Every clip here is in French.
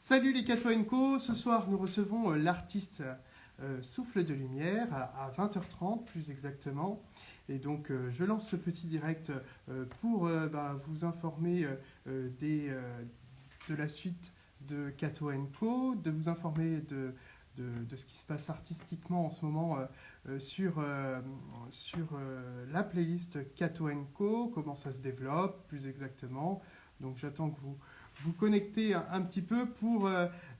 Salut les Cato Co, ce soir nous recevons l'artiste Souffle de Lumière à 20h30 plus exactement. Et donc je lance ce petit direct pour vous informer de la suite de Cato Co, de vous informer de ce qui se passe artistiquement en ce moment sur la playlist Cato Co, comment ça se développe plus exactement. Donc j'attends que vous connectez un petit peu pour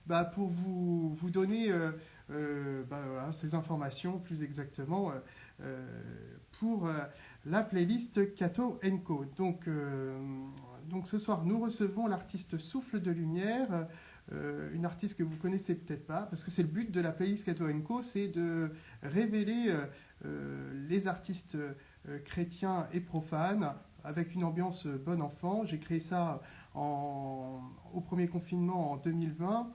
vous donner voilà, ces informations plus exactement pour la playlist Cato Co. Donc ce soir, nous recevons l'artiste Souffle de Lumière, une artiste que vous connaissez peut-être pas, parce que c'est le but de la playlist Cato Co, c'est de révéler les artistes chrétiens et profanes avec une ambiance bon enfant. J'ai créé ça au premier confinement en 2020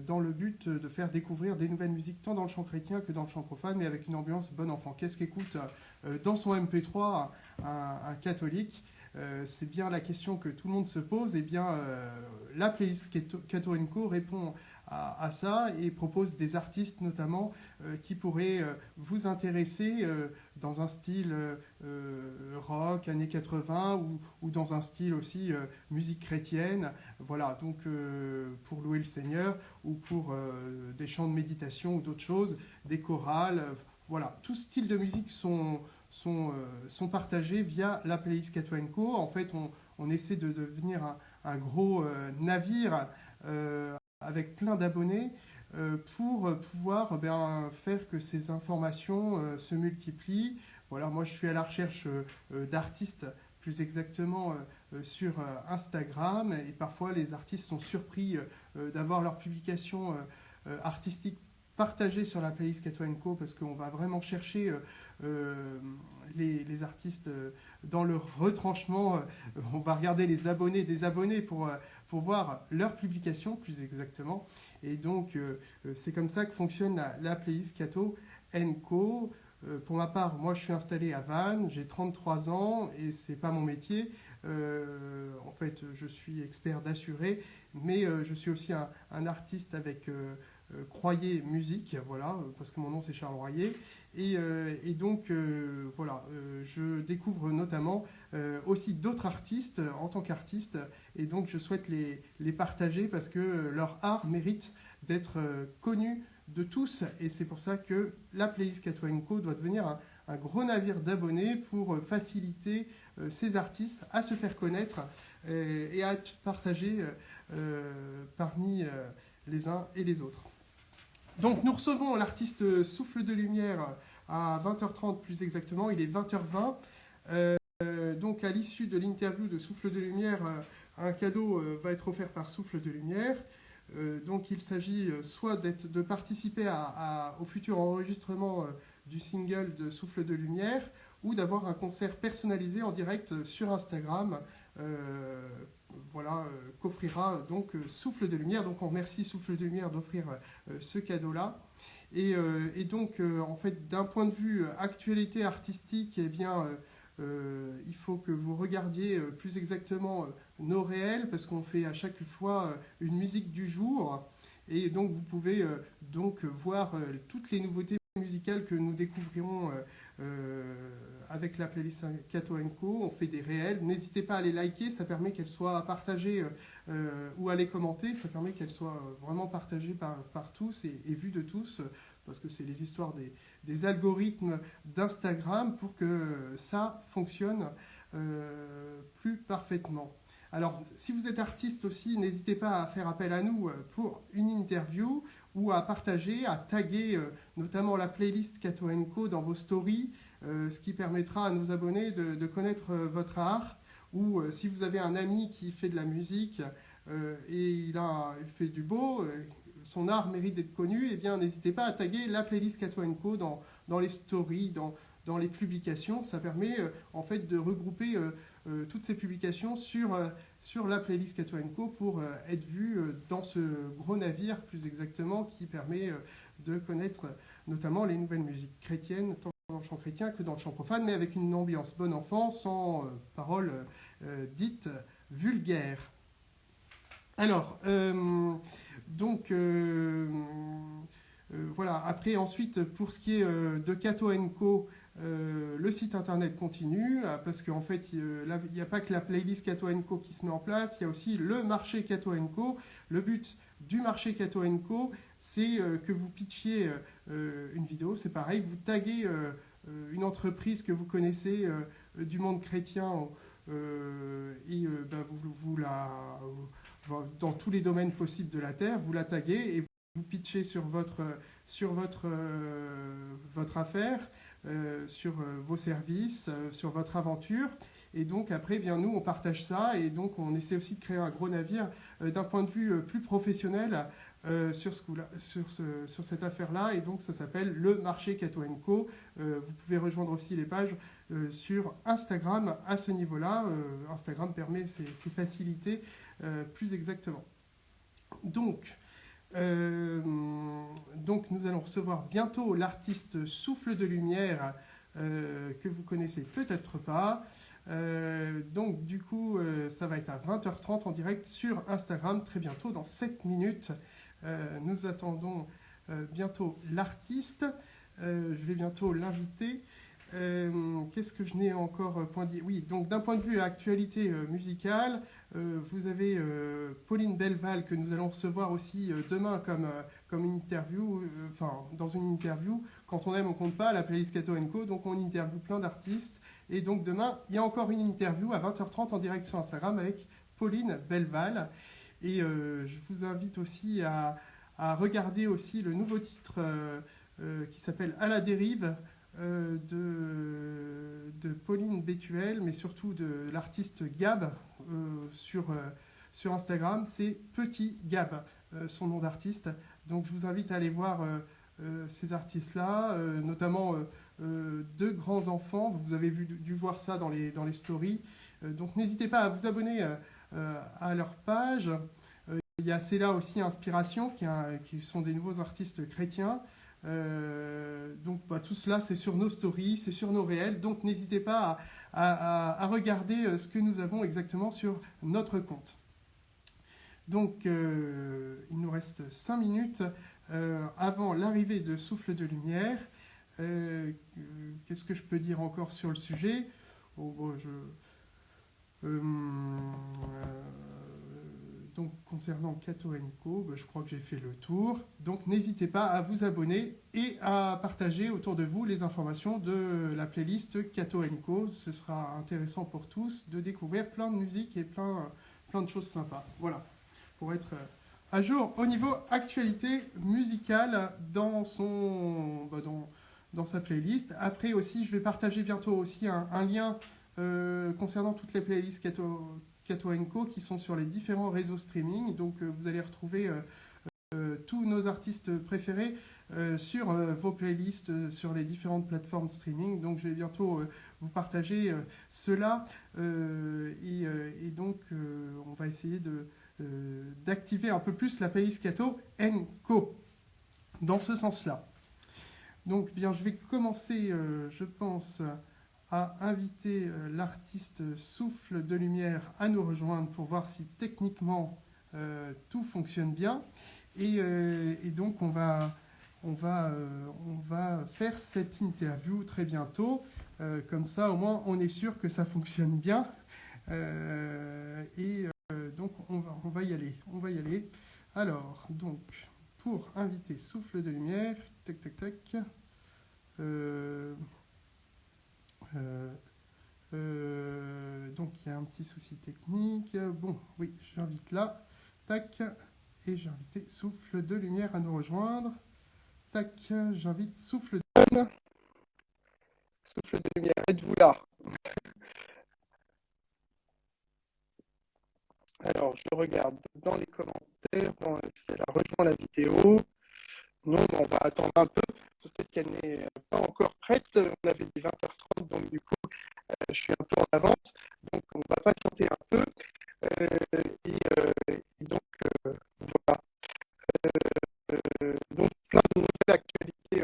dans le but de faire découvrir des nouvelles musiques tant dans le chant chrétien que dans le chant profane, mais avec une ambiance bon enfant. Qu'est-ce qu'écoute dans son MP3 un catholique? C'est bien la question que tout le monde se pose. Et bien, la playlist Cato Co répond à ça et propose des artistes notamment qui pourraient vous intéresser dans un style rock, années 80 ou dans un style aussi musique chrétienne. Voilà, donc pour louer le Seigneur ou pour des chants de méditation ou d'autres choses, des chorales. Voilà, tout style de musique sont partagés via la playlist Cato Co. En fait, on essaie de devenir un gros navire avec plein d'abonnés pour pouvoir faire que ces informations se multiplient. Voilà, moi je suis à la recherche d'artistes, plus exactement sur Instagram, et parfois les artistes sont surpris d'avoir leurs publications artistiques partagées sur la playlist Cato Co, parce qu'on va vraiment chercher les artistes dans le retranchement. On va regarder les abonnés des abonnés pour voir leurs publications plus exactement. Et donc c'est comme ça que fonctionne la playlist Cato Co. Pour ma part, moi je suis installé à Vannes, j'ai 33 ans et c'est pas mon métier. En fait, je suis expert d'assuré, mais je suis aussi un artiste avec Croyer Musique, voilà, parce que mon nom c'est Charles Royer. Et donc, voilà, je découvre notamment aussi d'autres artistes en tant qu'artiste, et donc je souhaite les partager parce que leur art mérite d'être connu de tous, et c'est pour ça que la playlist Cato Co doit devenir un gros navire d'abonnés pour faciliter ces artistes à se faire connaître et à être partagés parmi les uns et les autres. Donc nous recevons l'artiste Souffle de Lumière à 20h30 plus exactement, il est 20h20. Donc à l'issue de l'interview de Souffle de Lumière, un cadeau va être offert par Souffle de Lumière. Donc il s'agit soit de participer au futur enregistrement du single de Souffle de Lumière, ou d'avoir un concert personnalisé en direct sur Instagram, voilà, qu'offrira donc Souffle de Lumière. Donc on remercie Souffle de Lumière d'offrir ce cadeau-là. Et donc, en fait, d'un point de vue actualité artistique, eh bien, il faut que vous regardiez plus exactement nos réels, parce qu'on fait à chaque fois une musique du jour. Et donc, vous pouvez donc voir toutes les nouveautés musicales que nous découvrirons avec la playlist Cato Co. On fait des réels. N'hésitez pas à les liker, ça permet qu'elles soient partagées ou à les commenter. Ça permet qu'elles soient vraiment partagées par tous et vues de tous, parce que c'est les histoires des algorithmes d'Instagram pour que ça fonctionne plus parfaitement. Alors, si vous êtes artiste aussi, n'hésitez pas à faire appel à nous pour une interview ou à partager, à taguer notamment la playlist Cato Co dans vos stories, ce qui permettra à nos abonnés de connaître votre art. Ou si vous avez un ami qui fait de la musique et il fait du beau, son art mérite d'être connu, eh bien n'hésitez pas à taguer la playlist Cato Co dans les stories, dans les publications. Ça permet en fait de regrouper toutes ces publications sur la playlist Cato Co pour être vu dans ce gros navire plus exactement, qui permet de connaître notamment les nouvelles musiques chrétiennes, tant dans le chant chrétien que dans le chant profane, mais avec une ambiance bon enfant, sans paroles dites vulgaires. Alors, Donc, voilà. Après, ensuite, pour ce qui est de Kato & Co, le site internet continue, parce qu'en fait, il n'y a pas que la playlist Kato & Co qui se met en place, il y a aussi le marché Kato & Co. Le but du marché Kato & Co, c'est que vous pitchiez une vidéo, c'est pareil, vous taguez une entreprise que vous connaissez du monde chrétien et ben, dans tous les domaines possibles de la Terre, vous la taguez et vous pitchez votre affaire, sur vos services, sur votre aventure. Et donc après, eh bien, nous, on partage ça et donc on essaie aussi de créer un gros navire d'un point de vue plus professionnel sur cette affaire-là. Et donc ça s'appelle le marché Kato & Co. Vous pouvez rejoindre aussi les pages sur Instagram à ce niveau-là. Instagram permet ces facilités plus exactement. Donc, nous allons recevoir bientôt l'artiste Souffle de Lumière que vous connaissez peut-être pas. Donc du coup, ça va être à 20h30 en direct sur Instagram, très bientôt, dans 7 minutes. Nous attendons bientôt l'artiste. Je vais bientôt l'inviter. Qu'est-ce que je n'ai encore point dit? Oui, donc d'un point de vue actualité musicale, vous avez Pauline Belval que nous allons recevoir aussi demain comme une interview, dans une interview. Quand on aime, on compte pas, la playlist Kato & Co. Donc on interviewe plein d'artistes. Et donc demain, il y a encore une interview à 20h30 en direct sur Instagram avec Pauline Belval. Et je vous invite aussi à regarder aussi le nouveau titre qui s'appelle À la dérive de Pauline Bétuel, mais surtout de l'artiste Gab sur Instagram. C'est Petit Gab, son nom d'artiste. Donc je vous invite à aller voir ces artistes-là, notamment deux grands enfants. Vous avez dû voir ça dans les stories. Donc n'hésitez pas à vous abonner à leur page. Il y a C'est là aussi Inspiration, qui sont des nouveaux artistes chrétiens. Donc tout cela, c'est sur nos stories, c'est sur nos réels. Donc n'hésitez pas à regarder ce que nous avons exactement sur notre compte. Donc il nous reste 5 minutes avant l'arrivée de Souffle de Lumière. Qu'est-ce que je peux dire encore sur le sujet? Donc, concernant Kato & Co, je crois que j'ai fait le tour. Donc, n'hésitez pas à vous abonner et à partager autour de vous les informations de la playlist Kato & Co. Ce sera intéressant pour tous de découvrir plein de musique et plein de choses sympas. Voilà, pour être à jour au niveau actualité musicale dans sa playlist. Après aussi, je vais partager bientôt aussi un lien concernant toutes les playlists Kato & Co qui sont sur les différents réseaux streaming. Donc vous allez retrouver tous nos artistes préférés sur vos playlists sur les différentes plateformes streaming. Donc je vais bientôt vous partager cela et donc on va essayer d'activer un peu plus la playlist Kato & Co dans ce sens-là. Donc bien, je vais commencer, je pense, à inviter l'artiste Souffle de Lumière à nous rejoindre pour voir si techniquement tout fonctionne bien. Et donc on va faire cette interview très bientôt. Comme ça, au moins, on est sûr que ça fonctionne bien. Donc on va y aller. Alors, donc, pour inviter Souffle de Lumière, tac, tac, tac. Donc il y a un petit souci technique. Bon, oui, j'invite là. Tac. Et j'ai invité Souffle de Lumière à nous rejoindre. Tac. J'invite Souffle de Lumière. Êtes-vous là? Alors, je regarde dans les commentaires si elle a rejoint la vidéo. Non, on va attendre un peu. Peut-être qu'elle n'est pas encore prête. On avait dit 20h30, donc du coup, je suis un peu en avance. Donc, on va patienter un peu. Et donc, voilà. Donc, plein de nouvelles actualités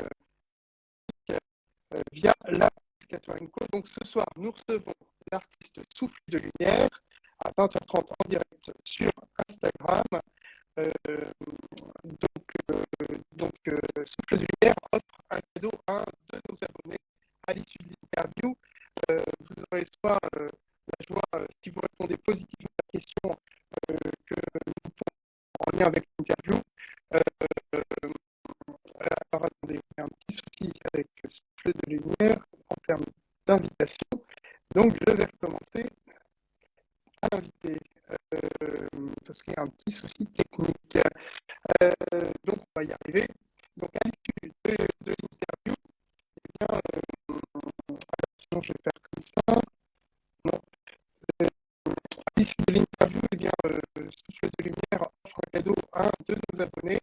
via la Kato & Co. Donc, ce soir, nous recevons l'artiste Souffle de Lumière à 20h30 en direct sur Instagram. en lien avec l'interview. Alors attendez, il y a un petit souci avec Souffle de lumière en termes d'invitation. Donc je vais recommencer à inviter parce qu'il y a un petit souci technique. Donc on va y arriver. Donc à l'issue de l'interview, eh bien, sinon je vais faire comme ça. Non. À l'issue de l'interview, eh bien, Souffle de lumière offre un cadeau à un de nos abonnés.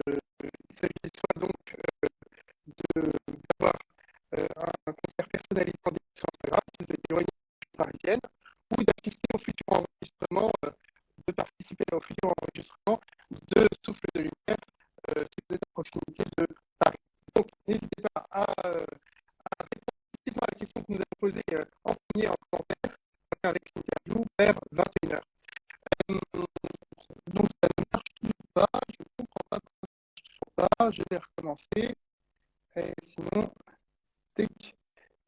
Il s'agit soit donc d'avoir un concert personnalisé en direct sur Instagram si vous êtes éloigné de la parisienne, ou d'assister au futur enregistrement, de participer au futur enregistrement de Souffle de lumière si vous êtes à proximité de Paris. Donc n'hésitez pas à répondre à la question que nous avons posée en premier en commentaire avec l'interview vers 21h. Donc ça ne marche toujours pas, je ne comprends pas pourquoi ça ne marche toujours pas, je vais recommencer. Et sinon,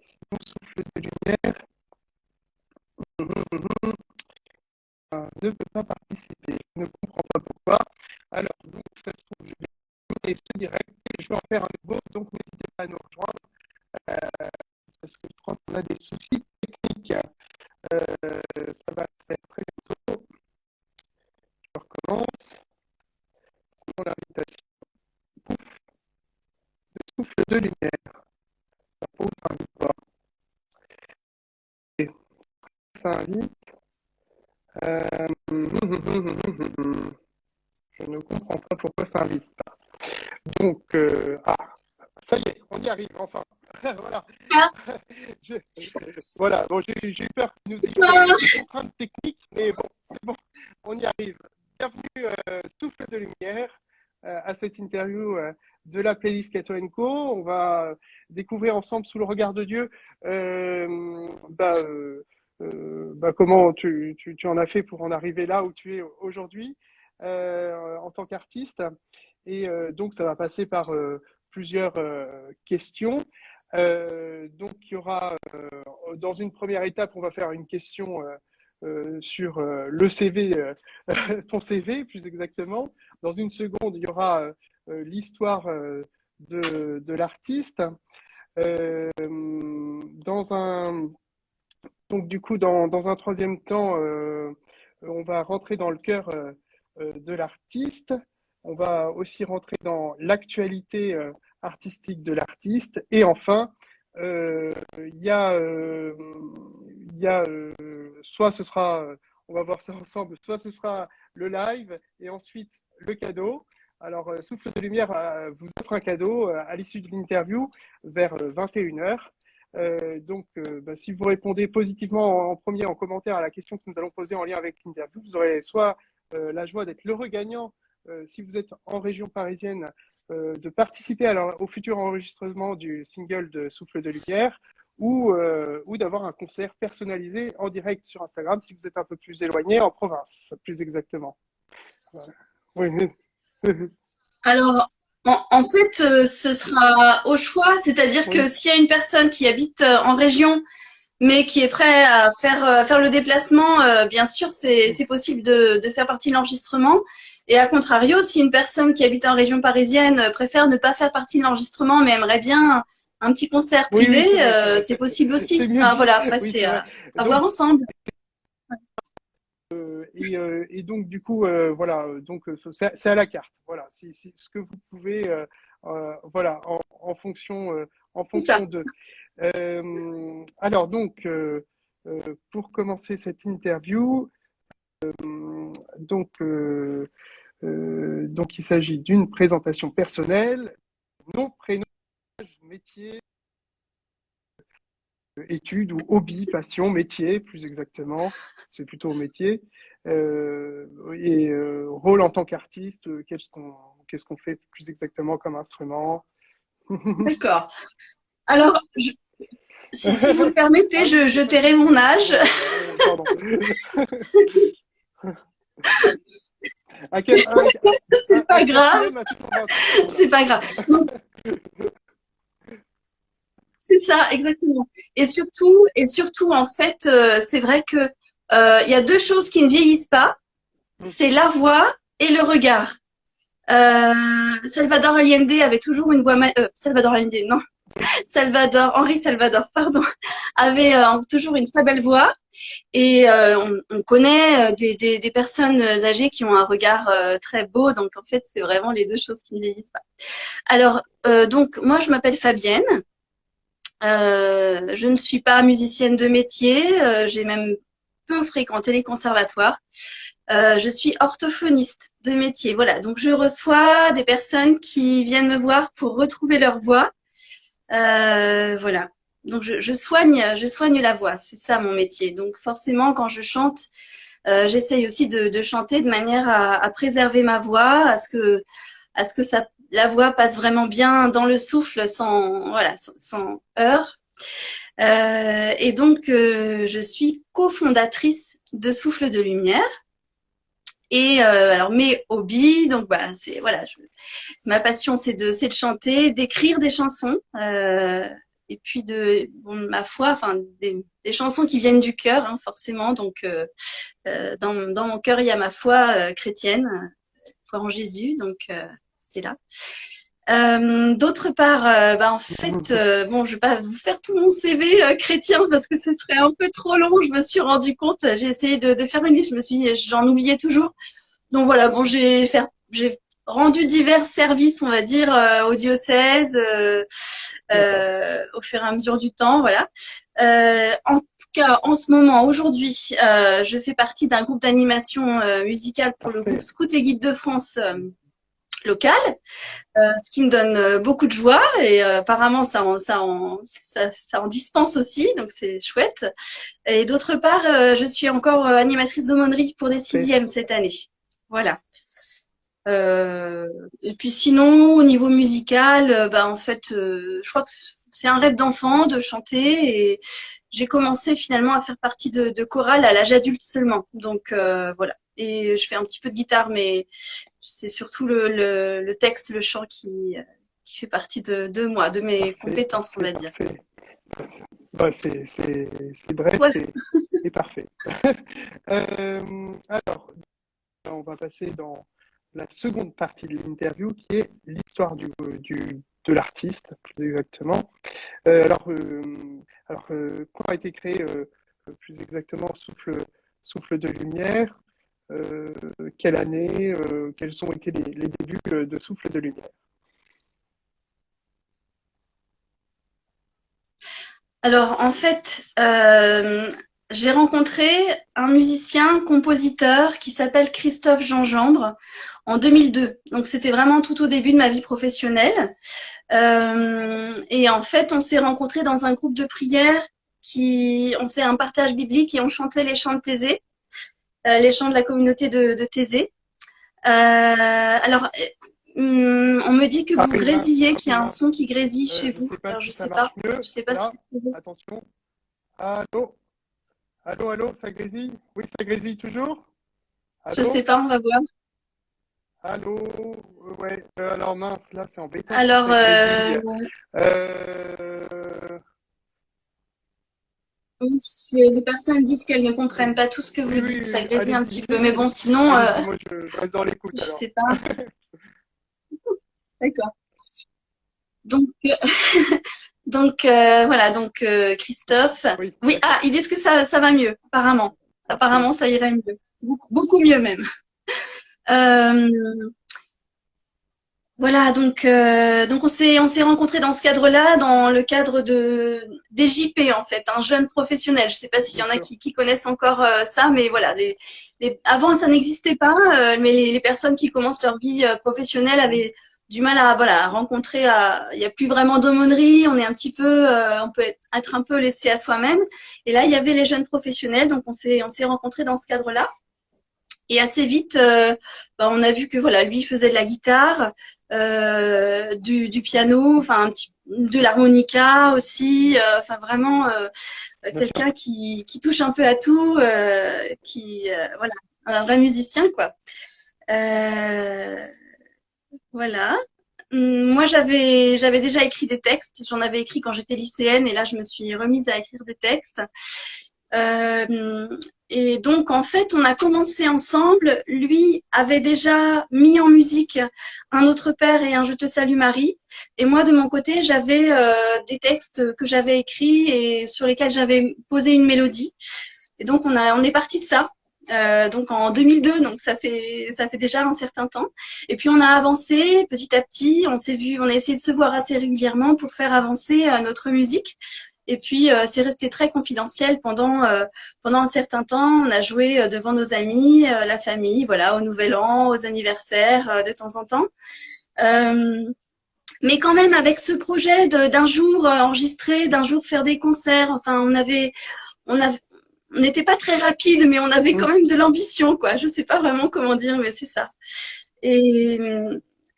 Souffle de lumière ne peut pas participer. Je ne comprends pas pourquoi. Alors, donc, ça se trouve, je vais terminer ce direct et je vais en faire un nouveau. Donc, n'hésitez pas à nous rejoindre parce que je crois qu'on a des soucis techniques. Ça va se faire très bientôt. Je recommence. Sinon, l'invitation, pouf, de Souffle de lumière. Ça pose, ça invite pas. Et ça invite. Je ne comprends pas pourquoi ça invite pas. Donc, ça y est, on y arrive enfin. Voilà. Voilà, bon, j'ai eu peur que nous ayons des contraintes techniques, mais bon, c'est bon, on y arrive. Bienvenue, Souffle de lumière, à cette interview de la playlist Kato & Co. On va découvrir ensemble, sous le regard de Dieu, comment tu en as fait pour en arriver là où tu es aujourd'hui en tant qu'artiste. Et donc, ça va passer par plusieurs questions. Donc, il y aura, dans une première étape, on va faire une question sur le CV, ton CV plus exactement. Dans une seconde, il y aura l'histoire de l'artiste. Donc, du coup, dans un troisième temps, on va rentrer dans le cœur de l'artiste. On va aussi rentrer dans l'actualité artistique de l'artiste. Et enfin, il y a soit ce sera, on va voir ça ensemble, soit ce sera le live et ensuite le cadeau. Alors, Souffle de lumière vous offre un cadeau à l'issue de l'interview vers 21h. Donc, si vous répondez positivement en premier en commentaire à la question que nous allons poser en lien avec l'interview, vous aurez soit la joie d'être l'heureux gagnant, si vous êtes en région parisienne, de participer au futur enregistrement du single de Souffle de lumière, ou d'avoir un concert personnalisé en direct sur Instagram si vous êtes un peu plus éloigné, en province, plus exactement. Voilà. Oui. Alors, en fait, ce sera au choix, c'est-à-dire que Oui. s'il y a une personne qui habite en région, mais qui est prêt à faire le déplacement, bien sûr, c'est possible de faire partie de l'enregistrement. Et à contrario, si une personne qui habite en région parisienne préfère ne pas faire partie de l'enregistrement, mais aimerait bien un petit concert privé, c'est possible aussi. C'est mieux Enfin, dit. voilà, Oui, c'est c'est vrai. à voir ensemble. Et donc, du coup, voilà, donc c'est à la carte. Voilà, c'est ce que vous pouvez, voilà, en fonction C'est ça. de. Alors, donc, pour commencer cette interview, donc, il s'agit d'une présentation personnelle, nom, prénom, âge, métier, études ou hobby, passion, métier, plus exactement, c'est plutôt métier, et rôle en tant qu'artiste, qu'est-ce qu'on fait plus exactement comme instrument. D'accord. Alors, si vous le permettez, je tairai mon âge. Pardon. C'est pas grave. C'est pas grave. Donc, c'est ça, exactement. Et surtout, en fait, c'est vrai que il y a deux choses qui ne vieillissent pas. c'est la voix et le regard. Salvador Allende avait toujours une voix... Salvador Allende, non. Henri Salvador, pardon, avait toujours une très belle voix. Et on connaît des personnes âgées qui ont un regard très beau. Donc, en fait, c'est vraiment les deux choses qui ne vieillissent pas. Alors, donc, moi, je m'appelle Fabienne. Je ne suis pas musicienne de métier. J'ai même peu fréquenté les conservatoires. Je suis orthophoniste de métier. Voilà, donc je reçois des personnes qui viennent me voir pour retrouver leur voix. Voilà. Donc je soigne la voix, c'est ça mon métier. Donc forcément, quand je chante, j'essaye aussi de chanter de manière à préserver ma voix, à ce que la voix passe vraiment bien dans le souffle sans heurts. Et donc je suis cofondatrice de Souffle de Lumière. Et alors mes hobbies, donc ma passion c'est de chanter, d'écrire des chansons, et puis ma foi, enfin des chansons qui viennent du cœur, hein, forcément. Donc dans mon cœur il y a ma foi chrétienne, foi en Jésus, donc c'est là. D'autre part, en fait, je vais pas vous faire tout mon CV chrétien parce que ce serait un peu trop long. Je me suis rendu compte, j'ai essayé de faire une liste, j'en oubliais toujours. Donc voilà, bon, j'ai rendu divers services, on va dire, au diocèse, au fur et à mesure du temps, voilà. En tout cas, en ce moment, aujourd'hui, je fais partie d'un groupe d'animation musicale pour le groupe Scout et Guide de France local, ce qui me donne beaucoup de joie et apparemment ça en dispense aussi, donc c'est chouette. Et d'autre part, je suis encore animatrice d'aumônerie pour des 6e cette année. Voilà. Et puis sinon, au niveau musical, en fait, je crois que c'est un rêve d'enfant de chanter et j'ai commencé finalement à faire partie de chorale à l'âge adulte seulement. Donc voilà. Et je fais un petit peu de guitare, mais c'est surtout le texte, le chant qui fait partie de moi, de mes compétences, on va dire. Bah, c'est bref et parfait. Alors, on va passer dans la seconde partie de l'interview qui est l'histoire de l'artiste, plus exactement. Quand a été créé plus exactement Souffle de Lumière? Quelle année? Quels ont été les débuts de Souffle de Lumière? Alors, en fait, j'ai rencontré un musicien, compositeur qui s'appelle Christophe Jean-Jambre en 2002. Donc, c'était vraiment tout au début de ma vie professionnelle. Et en fait, on s'est rencontrés dans un groupe de prière on faisait un partage biblique et on chantait les chants de Thésée, les chants de la communauté de Thésée. Alors, on me dit que vous grésillez, qu'il y a un son qui grésille chez vous. Alors, je sais pas. Je sais pas si. Attention. Allô? Allô, ça grésille? Oui, ça grésille toujours? Je sais pas, on va voir. Allô? Ouais, alors mince, là, c'est embêtant. Alors, oui, les personnes disent qu'elles ne comprennent pas tout ce que vous dites, ça grésille un petit peu. Mais bon, sinon, moi, je reste dans l'écoute. Je sais pas. D'accord. Donc, voilà, donc Christophe. Oui, ils disent que ça va mieux, apparemment. Apparemment, ça irait mieux. Beaucoup mieux même. Voilà, donc on s'est rencontrés dans ce cadre-là, dans le cadre des JP en fait, un jeune professionnel. Je sais pas s'il y en a qui connaissent encore ça, mais voilà, avant ça n'existait pas, mais les personnes qui commencent leur vie professionnelle avaient du mal à rencontrer. Il n'y a plus vraiment d'aumônerie, on est un petit peu, on peut être un peu laissé à soi-même. Et là, il y avait les jeunes professionnels, donc on s'est rencontrés dans ce cadre-là. Et assez vite, on a vu que voilà, lui faisait de la guitare, du piano, enfin de l'harmonica aussi, enfin vraiment quelqu'un qui touche un peu à tout, voilà, un vrai musicien quoi. Voilà. Moi j'avais déjà écrit des textes, j'en avais écrit quand j'étais lycéenne et là je me suis remise à écrire des textes. Et donc, en fait, on a commencé ensemble. Lui avait déjà mis en musique Un autre père et un Je te salue Marie. Et moi, de mon côté, j'avais des textes que j'avais écrits et sur lesquels j'avais posé une mélodie. Et donc, on est parti de ça. Donc en 2002, donc ça fait déjà un certain temps. Et puis on a avancé petit à petit. On a essayé de se voir assez régulièrement pour faire avancer notre musique. Et puis c'est resté très confidentiel pendant un certain temps. On a joué devant nos amis, la famille, voilà, au Nouvel An, aux anniversaires, de temps en temps. Mais quand même avec ce projet d'un jour enregistrer, d'un jour faire des concerts. Enfin, on n'était pas très rapide, mais on avait quand même de l'ambition, quoi. Je sais pas vraiment comment dire, mais c'est ça. Et,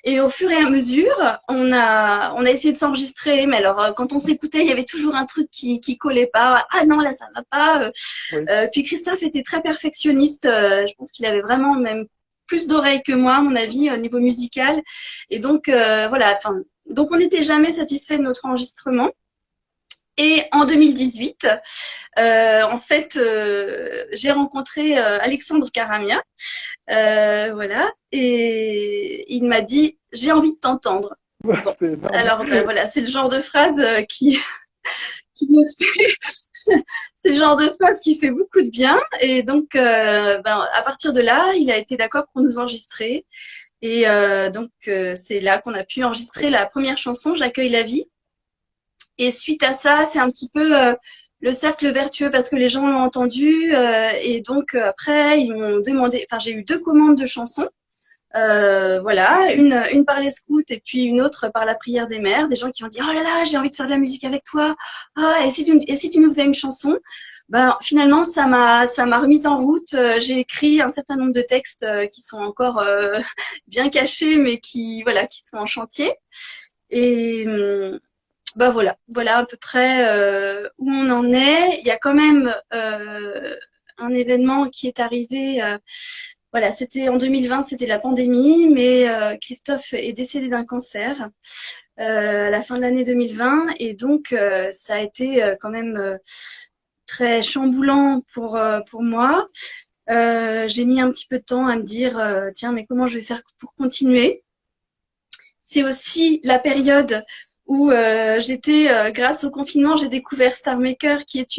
et au fur et à mesure, on a essayé de s'enregistrer, mais alors quand on s'écoutait, il y avait toujours un truc qui collait pas. Ah non, là ça va pas. Oui. Puis Christophe était très perfectionniste. Je pense qu'il avait vraiment même plus d'oreilles que moi, à mon avis, au niveau musical. Et donc voilà. Enfin, donc on n'était jamais satisfait de notre enregistrement. Et en 2018, en fait, j'ai rencontré Alexandre Caramia, voilà, et il m'a dit j'ai envie de t'entendre. Bon, alors ben, voilà, c'est le genre de phrase qui me c'est le genre de phrase qui fait beaucoup de bien. Et donc, ben, à partir de là, il a été d'accord pour nous enregistrer. Et donc, c'est là qu'on a pu enregistrer la première chanson, J'accueille la vie. Et suite à ça, c'est un petit peu le cercle vertueux parce que les gens l'ont entendu et donc après ils m'ont demandé. Enfin, j'ai eu 2 commandes de chansons. Voilà, une par les scouts et puis une autre par la prière des mères. Des gens qui ont dit oh là là, j'ai envie de faire de la musique avec toi. Ah, et si tu nous faisais une chanson? Ben finalement ça m'a remise en route. J'ai écrit un certain nombre de textes qui sont encore bien cachés mais qui sont en chantier. Et bah voilà à peu près où on en est. Il y a quand même un événement qui est arrivé. Voilà, c'était en 2020, c'était la pandémie, mais Christophe est décédé d'un cancer à la fin de l'année 2020, et donc ça a été quand même très chamboulant pour moi. J'ai mis un petit peu de temps à me dire tiens, mais comment je vais faire pour continuer? C'est aussi la période où grâce au confinement, j'ai découvert Star Maker, qui est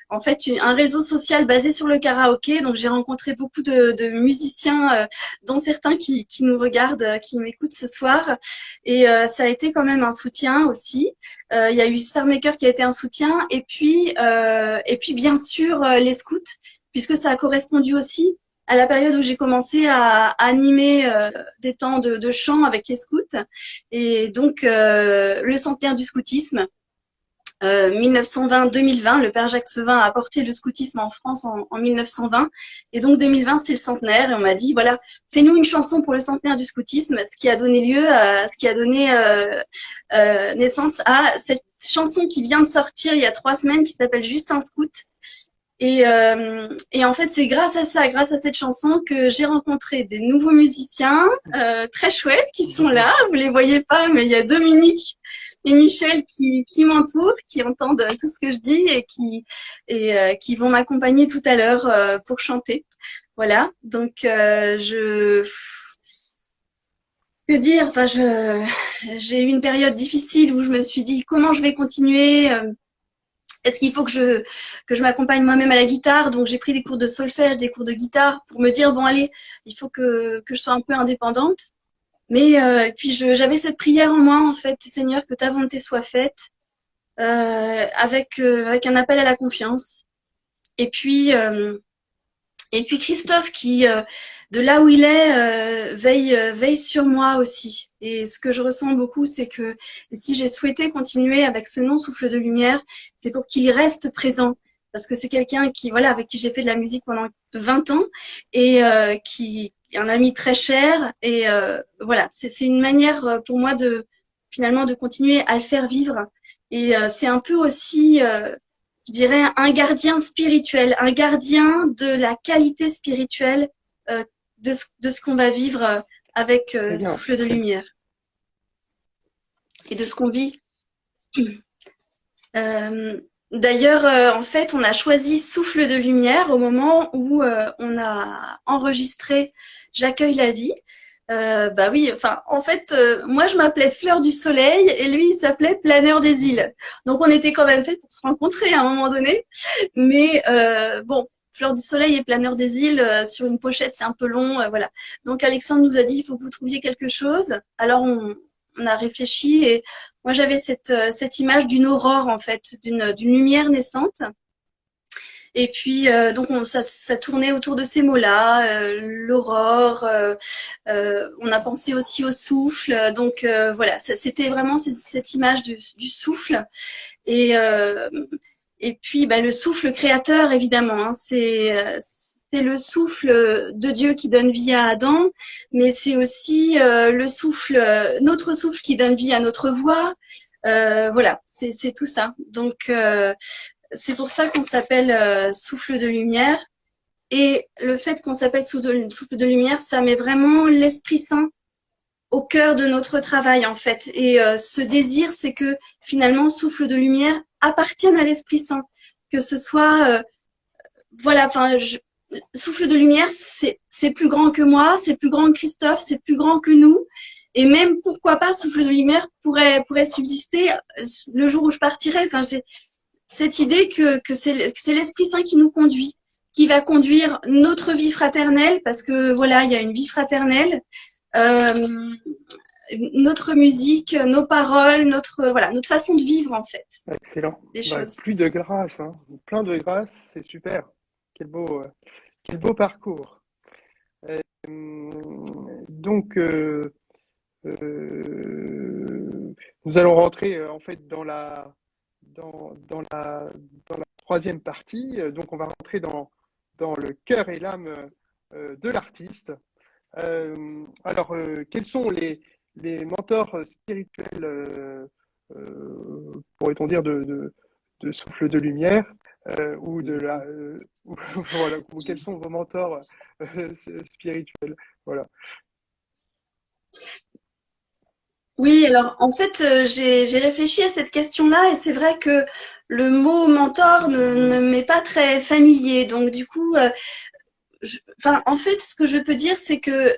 en fait un réseau social basé sur le karaoké. Donc j'ai rencontré beaucoup de musiciens, dont certains qui nous regardent, qui m'écoutent ce soir. Et ça a été quand même un soutien aussi. Il y a eu Star Maker qui a été un soutien, et puis bien sûr les scouts, puisque ça a correspondu aussi à la période où j'ai commencé à animer des temps de chant avec les scouts. Et donc, le centenaire du scoutisme, 1920-2020, le père Jacques Sevin a apporté le scoutisme en France en 1920. Et donc, 2020, c'était le centenaire. Et on m'a dit, voilà, fais-nous une chanson pour le centenaire du scoutisme, ce qui a donné lieu à ce qui a donné naissance à cette chanson qui vient de sortir il y a 3 semaines, qui s'appelle Juste un scout. Et en fait, c'est grâce à ça, grâce à cette chanson, que j'ai rencontré des nouveaux musiciens très chouettes qui sont là. Vous les voyez pas, mais il y a Dominique et Michel qui m'entourent, qui entendent tout ce que je dis et qui vont m'accompagner tout à l'heure pour chanter. Voilà. Donc que dire? Enfin, j'ai eu une période difficile où je me suis dit comment je vais continuer. Est-ce qu'il faut que je m'accompagne moi-même à la guitare? Donc, j'ai pris des cours de solfège, des cours de guitare pour me dire, bon, allez, il faut que je sois un peu indépendante. Mais puis, j'avais cette prière en moi, en fait, Seigneur, que ta volonté soit faite, avec un appel à la confiance. Et puis Christophe qui, de là où il est, veille sur moi aussi. Et ce que je ressens beaucoup, c'est que si j'ai souhaité continuer avec ce nom Souffle de Lumière, c'est pour qu'il reste présent. Parce que c'est quelqu'un qui, voilà, avec qui j'ai fait de la musique pendant 20 ans et qui est un ami très cher. Et voilà, c'est une manière pour moi finalement de continuer à le faire vivre. Et c'est un peu aussi je dirais un gardien spirituel, un gardien de la qualité spirituelle de ce qu'on va vivre avec Souffle de Lumière et de ce qu'on vit. D'ailleurs, en fait, on a choisi Souffle de lumière au moment où on a enregistré J'accueille la vie. Bah oui, enfin, en fait, moi je m'appelais Fleur du Soleil et lui il s'appelait Planeur des îles. Donc on était quand même fait pour se rencontrer à un moment donné. Mais bon, Fleur du Soleil et Planeur des îles sur une pochette c'est un peu long, voilà. Donc Alexandre nous a dit il faut que vous trouviez quelque chose. Alors on a réfléchi et moi j'avais cette image d'une aurore en fait, d'une lumière naissante. Et puis, donc, ça tournait autour de ces mots-là, l'aurore. On a pensé aussi au souffle. Donc, voilà, c'était vraiment cette image du souffle. Et, euh, et puis, bah, le souffle créateur, évidemment. Hein, c'est le souffle de Dieu qui donne vie à Adam, mais c'est aussi le souffle, notre souffle qui donne vie à notre voix. Voilà, c'est tout ça. Donc, c'est pour ça qu'on s'appelle souffle de lumière. Et le fait qu'on s'appelle souffle de lumière, ça met vraiment l'Esprit Saint au cœur de notre travail, en fait. Et ce désir, c'est que finalement, souffle de lumière appartienne à l'Esprit Saint. Que ce soit, voilà, enfin, souffle de lumière, c'est plus grand que moi, c'est plus grand que Christophe, c'est plus grand que nous. Et même, pourquoi pas, souffle de lumière pourrait subsister le jour où je partirai. Enfin, cette idée que c'est l'Esprit Saint qui nous conduit, qui va conduire notre vie fraternelle, parce que voilà, il y a une vie fraternelle, euh, notre musique, nos paroles, notre façon de vivre en fait, Excellent. les Bah, choses. plus de grâce, hein. Plein de grâce, c'est super. Quel beau parcours. Euh, donc, nous allons rentrer en fait dans la troisième partie. Donc, on va rentrer dans le cœur et l'âme de l'artiste. Quels sont les mentors spirituels, pourrait-on dire, de souffle de lumière ou de la, voilà, ou quels sont vos mentors spirituels? Voilà. Oui, alors en fait, j'ai réfléchi à cette question-là et c'est vrai que le mot mentor ne m'est pas très familier. Donc du coup, enfin, en fait, ce que je peux dire, c'est que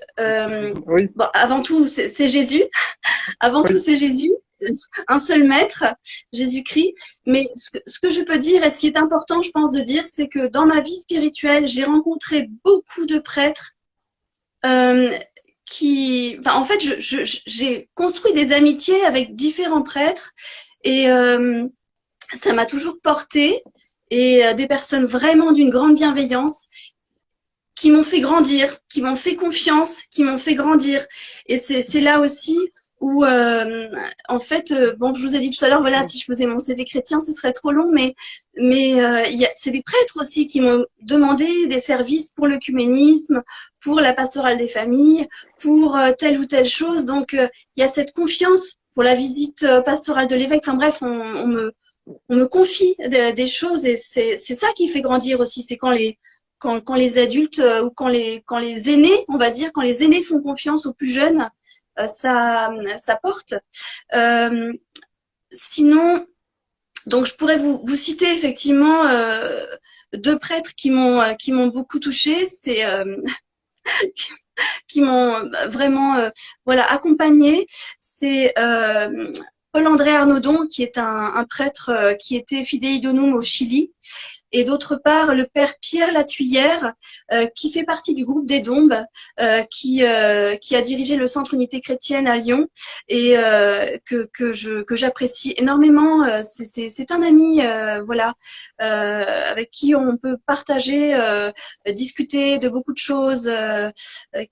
Oui, bon, avant tout, c'est Jésus. Avant tout, oui, c'est Jésus, un seul maître, Jésus-Christ. Mais ce que je peux dire et ce qui est important, je pense, de dire, c'est que dans ma vie spirituelle, j'ai rencontré beaucoup de prêtres euh, enfin, en fait, j'ai construit des amitiés avec différents prêtres et ça m'a toujours porté et des personnes vraiment d'une grande bienveillance qui m'ont fait grandir, qui m'ont fait confiance, qui m'ont fait grandir. Et c'est là aussi où, en fait, bon, je vous ai dit tout à l'heure, voilà, si je faisais mon CV chrétien, ce serait trop long, mais c'est des prêtres aussi qui m'ont demandé des services pour l'œcuménisme, pour la pastorale des familles, pour telle ou telle chose. Donc, il y a cette confiance pour la visite pastorale de l'évêque. Enfin bref, on me confie des choses et c'est ça qui fait grandir aussi. C'est quand les adultes ou quand les aînés, on va dire, quand les aînés font confiance aux plus jeunes, ça porte. Euh, Sinon, donc je pourrais vous citer effectivement deux prêtres qui m'ont beaucoup touchée, c'est qui m'ont vraiment voilà accompagnée. C'est Paul-André Arnaudon qui est un prêtre qui était fidei donum au Chili et d'autre part le père Pierre Latuyère, qui fait partie du groupe des Dombes, qui a dirigé le Centre Unité Chrétienne à Lyon et que j'apprécie énormément. C'est un ami, voilà, avec qui on peut partager, discuter de beaucoup de choses,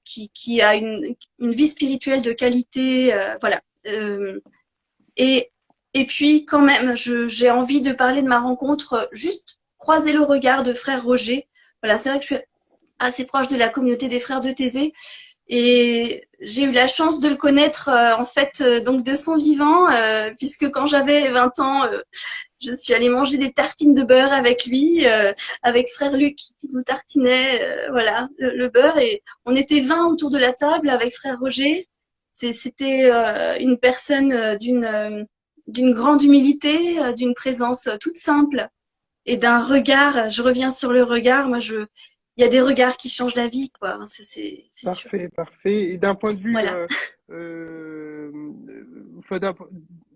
qui a une vie spirituelle de qualité, voilà. Et, et puis quand même, j'ai envie de parler de ma rencontre, juste croiser le regard de frère Roger. Voilà, c'est vrai que je suis assez proche de la communauté des frères de Thésée et j'ai eu la chance de le connaître en fait donc de son vivant, puisque quand j'avais 20 ans, je suis allée manger des tartines de beurre avec lui, avec frère Luc qui nous tartinait voilà le beurre et on était 20 autour de la table avec frère Roger. C'était une personne d'une grande humilité, d'une présence toute simple et d'un regard. Je reviens sur le regard. Il y a des regards qui changent la vie, quoi. C'est sûr. Parfait, parfait. Et d'un point de vue, Voilà. enfin,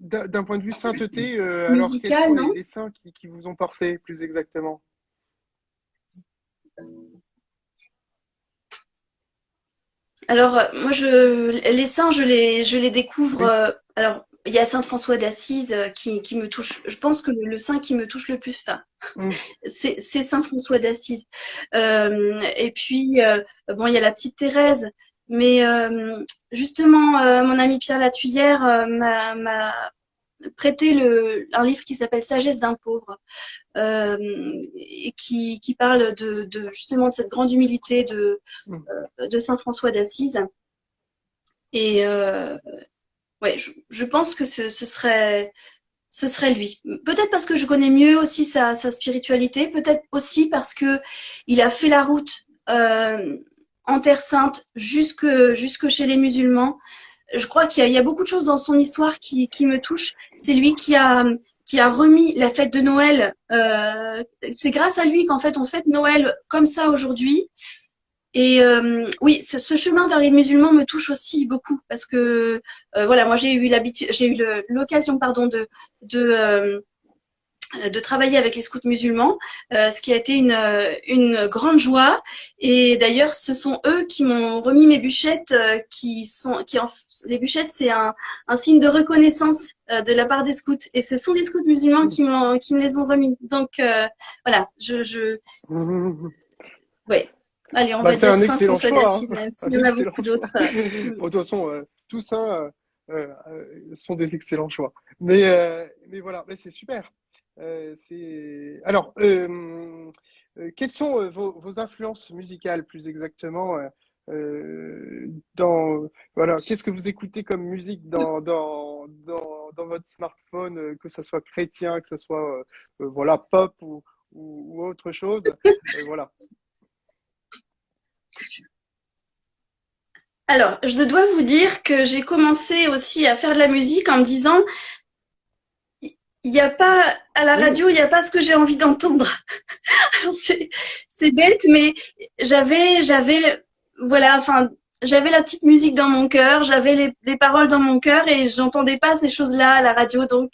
d'un point de vue sainteté, alors quels Musical, sont non? les saints qui vous ont porté plus exactement? Alors, moi, les saints, je les découvre. Oui. Alors, il y a Saint François d'Assise qui me touche. Je pense que le saint qui me touche le plus, enfin, Mm. c'est Saint François d'Assise. Et puis, bon, il y a la petite Thérèse. Mais justement, mon ami Pierre Latuyère m'a prêté un livre qui s'appelle Sagesse d'un pauvre, et qui parle justement de cette grande humilité Mm. de Saint François d'Assise. Et ouais, je pense que ce serait lui. Peut-être parce que je connais mieux aussi sa spiritualité, peut-être aussi parce que il a fait la route en Terre Sainte jusque chez les musulmans. Je crois qu'il y a beaucoup de choses dans son histoire qui me touchent. C'est lui qui a remis la fête de Noël. C'est grâce à lui qu'en fait on fête Noël comme ça aujourd'hui. Et oui, ce chemin vers les musulmans me touche aussi beaucoup parce que voilà, moi j'ai eu l'occasion, pardon, de travailler avec les scouts musulmans, ce qui a été une grande joie. Et d'ailleurs, ce sont eux qui m'ont remis mes bûchettes, les bûchettes, c'est un signe de reconnaissance de la part des scouts. Et ce sont les scouts musulmans qui me les ont remis. Donc voilà, ouais. Allez, on Bah, va c'est dire un Saint excellent François choix, hein. d'Assise, même s'il Un y en a excellent beaucoup choix. d'autres. Bon, de toute façon, tous saints sont des excellents choix. Mais voilà, mais c'est super. Alors, quelles sont vos influences musicales plus exactement voilà, qu'est-ce que vous écoutez comme musique dans votre smartphone, que ça soit chrétien, que ça soit voilà, pop ou autre chose, voilà. Alors, je dois vous dire que j'ai commencé aussi à faire de la musique en me disant, il n'y a pas, à la Oui, radio, il n'y a pas ce que j'ai envie d'entendre. Alors, c'est bête, mais voilà, enfin, j'avais la petite musique dans mon cœur, j'avais les paroles dans mon cœur et j'entendais pas ces choses-là à la radio. Donc,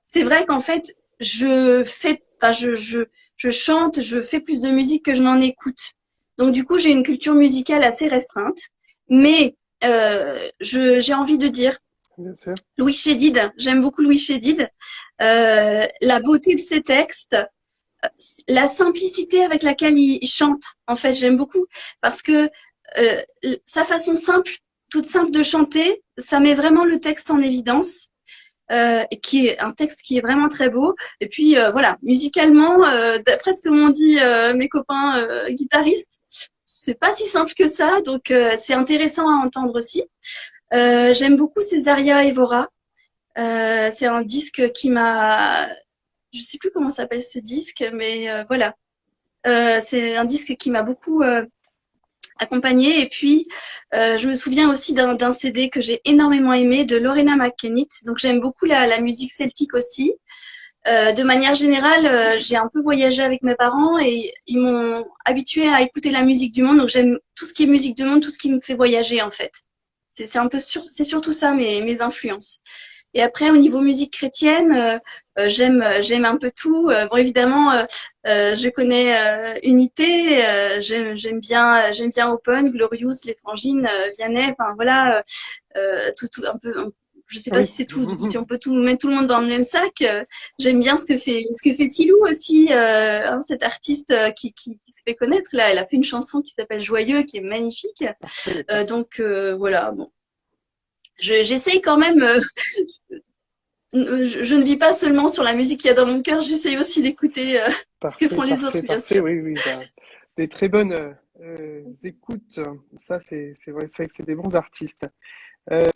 c'est vrai qu'en fait, enfin, je chante, je fais plus de musique que je n'en écoute. Donc, du coup, j'ai une culture musicale assez restreinte. Mais j'ai envie de dire, bien sûr. Louis Chédid, j'aime beaucoup Louis Chédid. La beauté de ses textes, la simplicité avec laquelle il chante, en fait, j'aime beaucoup. Parce que sa façon simple, toute simple de chanter, ça met vraiment le texte en évidence. Qui est un texte qui est vraiment très beau. Et puis voilà, musicalement, d'après ce que m'ont dit mes copains guitaristes, c'est pas si simple que ça, donc c'est intéressant à entendre aussi. J'aime beaucoup Césaria Evora. C'est un disque je sais plus comment s'appelle ce disque, mais voilà. C'est un disque qui m'a beaucoup accompagnée. Et puis, je me souviens aussi d'un CD que j'ai énormément aimé de Lorena McKennitt. Donc, j'aime beaucoup la musique celtique aussi. De manière générale, j'ai un peu voyagé avec mes parents et ils m'ont habituée à écouter la musique du monde. Donc, j'aime tout ce qui est musique du monde, tout ce qui me fait voyager, en fait. C'est surtout ça mes influences. Et après, au niveau musique chrétienne, j'aime un peu tout. Bon, évidemment, je connais Unité, j'aime bien Open, Glorious, Les Frangines, Vianney. Enfin voilà, tout un peu. Je sais pas Oui. si c'est tout, si on peut tout mettre tout le monde dans le même sac. J'aime bien ce que fait Silou aussi, hein, cette artiste qui se fait connaître là. Elle a fait une chanson qui s'appelle Joyeux, qui est magnifique. Parfait, Donc voilà, bon. J'essaye quand même. Je ne vis pas seulement sur la musique qu'il y a dans mon cœur. J'essaye aussi d'écouter ce que parfait, font les autres, parfait, bien parfait. sûr. Oui, oui, bah, des très bonnes écoutes. Ça, c'est vrai, c'est vrai que c'est des bons artistes. Euh,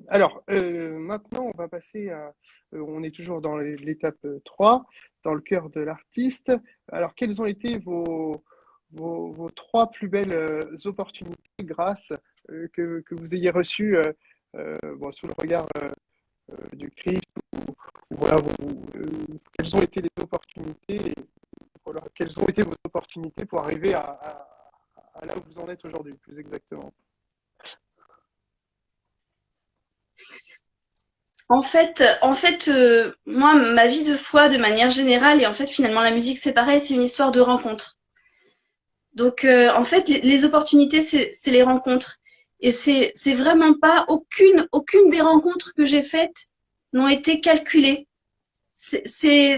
alors, maintenant, on va passer à. On est toujours dans l'étape 3, dans le cœur de l'artiste. Alors, quelles ont été vos trois plus belles opportunités grâce que vous ayez reçues bon, sous le regard du Christ ou voilà, quelles ont été les opportunités, voilà, quelles ont été vos opportunités pour arriver à là où vous en êtes aujourd'hui, plus exactement. Moi, ma vie de foi, de manière générale, et en fait, finalement, la musique, c'est pareil, c'est une histoire de rencontres. Donc, en fait, les opportunités, c'est les rencontres. Et c'est vraiment pas aucune des rencontres que j'ai faites n'ont été calculées. C'est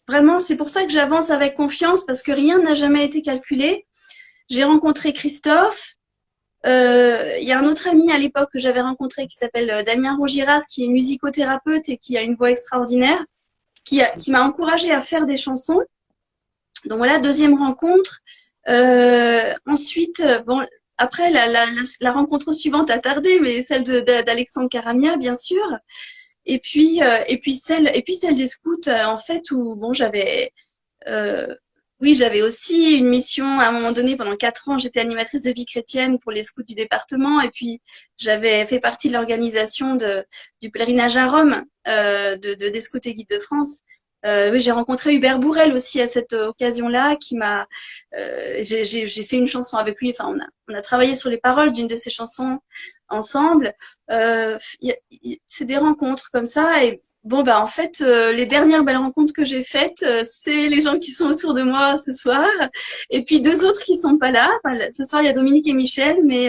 vraiment, c'est pour ça que j'avance avec confiance parce que rien n'a jamais été calculé. J'ai rencontré Christophe. Il y a un autre ami à l'époque que j'avais rencontré qui s'appelle Damien Rogiras, qui est musicothérapeute et qui a une voix extraordinaire, qui m'a encouragée à faire des chansons. Donc voilà, deuxième rencontre. Ensuite, bon, après la rencontre suivante a tardé, mais celle d'Alexandre Caramia, bien sûr. Et puis celle des scouts, en fait, où bon, j'avais aussi une mission à un moment donné. Pendant 4 ans, j'étais animatrice de vie chrétienne pour les scouts du département, et puis j'avais fait partie de l'organisation du pèlerinage à Rome des scouts et guides de France. Oui, j'ai rencontré Hubert Bourrel aussi à cette occasion-là, qui m'a. J'ai fait une chanson avec lui. Enfin, on a travaillé sur les paroles d'une de ses chansons ensemble. C'est des rencontres comme ça. Et bon, bah en fait, les dernières belles rencontres que j'ai faites, c'est les gens qui sont autour de moi ce soir. Et puis 2 autres qui sont pas là. Enfin, ce soir, il y a Dominique et Michel, mais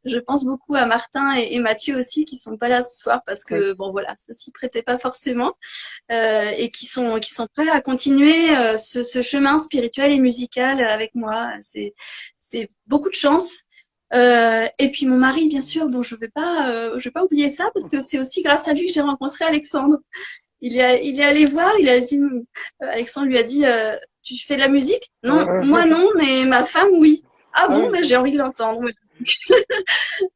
je pense beaucoup à Martin et Mathieu aussi qui sont pas là ce soir parce que bon voilà, ça s'y prêtait pas forcément. Et qui sont prêts à continuer ce chemin spirituel et musical avec moi. C'est beaucoup de chance. Et puis mon mari, bien sûr, bon, je vais pas oublier ça parce que c'est aussi grâce à lui que j'ai rencontré Alexandre. Il est allé voir, il a dit, Alexandre lui a dit, tu fais de la musique? Non, moi non, mais ma femme oui. Ah bon, mais j'ai envie de l'entendre.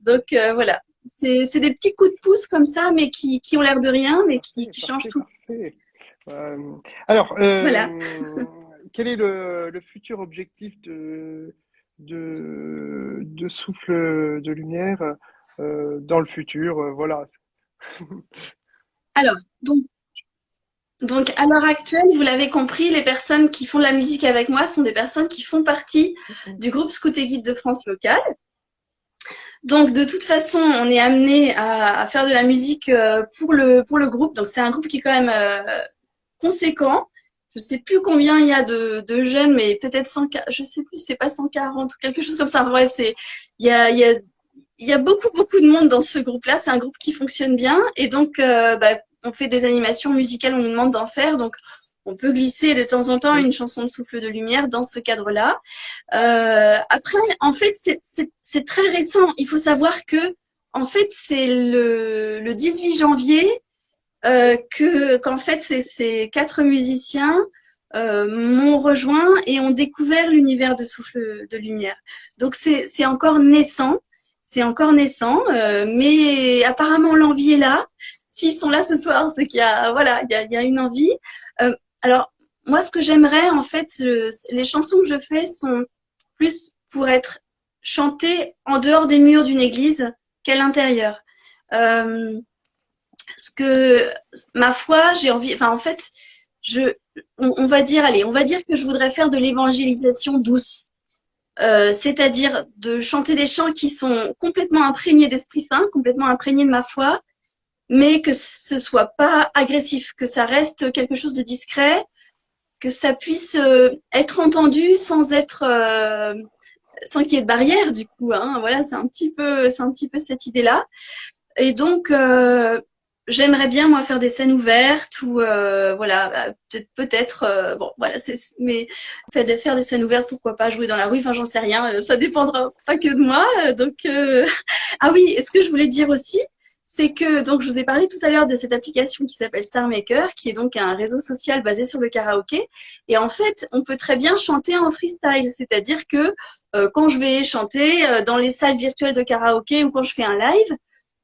Donc voilà. C'est des petits coups de pouce comme ça, mais qui ont l'air de rien, mais qui changent tout. Alors, voilà. Quel est le futur objectif de Souffle de Lumière dans le futur, voilà. Alors, donc à l'heure actuelle, vous l'avez compris, les personnes qui font de la musique avec moi sont des personnes qui font partie du groupe Scout et Guide de France local. Donc de toute façon, on est amené à faire de la musique pour le groupe. Donc c'est un groupe qui est quand même conséquent. Je sais plus combien il y a de jeunes, mais peut-être 100, je sais plus, c'est pas 140 ou quelque chose comme ça. Enfin, ouais, il y a beaucoup de monde dans ce groupe-là. C'est un groupe qui fonctionne bien. Et donc, on fait des animations musicales, on nous demande d'en faire. Donc, on peut glisser de temps en temps une chanson de Souffle de Lumière dans ce cadre-là. Après, en fait, c'est très récent. Il faut savoir que, en fait, c'est le 18 janvier qu'en fait, ces 4 musiciens m'ont rejoint et ont découvert l'univers de Souffle de Lumière. Donc, c'est encore naissant. C'est encore naissant, mais apparemment l'envie est là. S'ils sont là ce soir, c'est qu'il y a une envie. Alors moi, ce que j'aimerais en fait, les chansons que je fais sont plus pour être chantées en dehors des murs d'une église qu'à l'intérieur. Ce que ma foi, j'ai envie. Enfin, en fait, on va dire que je voudrais faire de l'évangélisation douce. C'est-à-dire de chanter des chants qui sont complètement imprégnés d'Esprit Saint, complètement imprégnés de ma foi, mais que ce soit pas agressif, que ça reste quelque chose de discret, que ça puisse être entendu sans qu'il y ait de barrière du coup. Hein. Voilà, c'est un petit peu cette idée-là. Et donc j'aimerais bien moi faire des scènes ouvertes ou voilà, peut-être bon voilà, mais faire des scènes ouvertes, pourquoi pas jouer dans la rue, enfin j'en sais rien, ça dépendra pas que de moi. Donc ah oui, et ce que je voulais dire aussi, c'est que donc je vous ai parlé tout à l'heure de cette application qui s'appelle Star Maker, qui est donc un réseau social basé sur le karaoké. Et en fait, on peut très bien chanter en freestyle, c'est-à-dire que quand je vais chanter dans les salles virtuelles de karaoké ou quand je fais un live,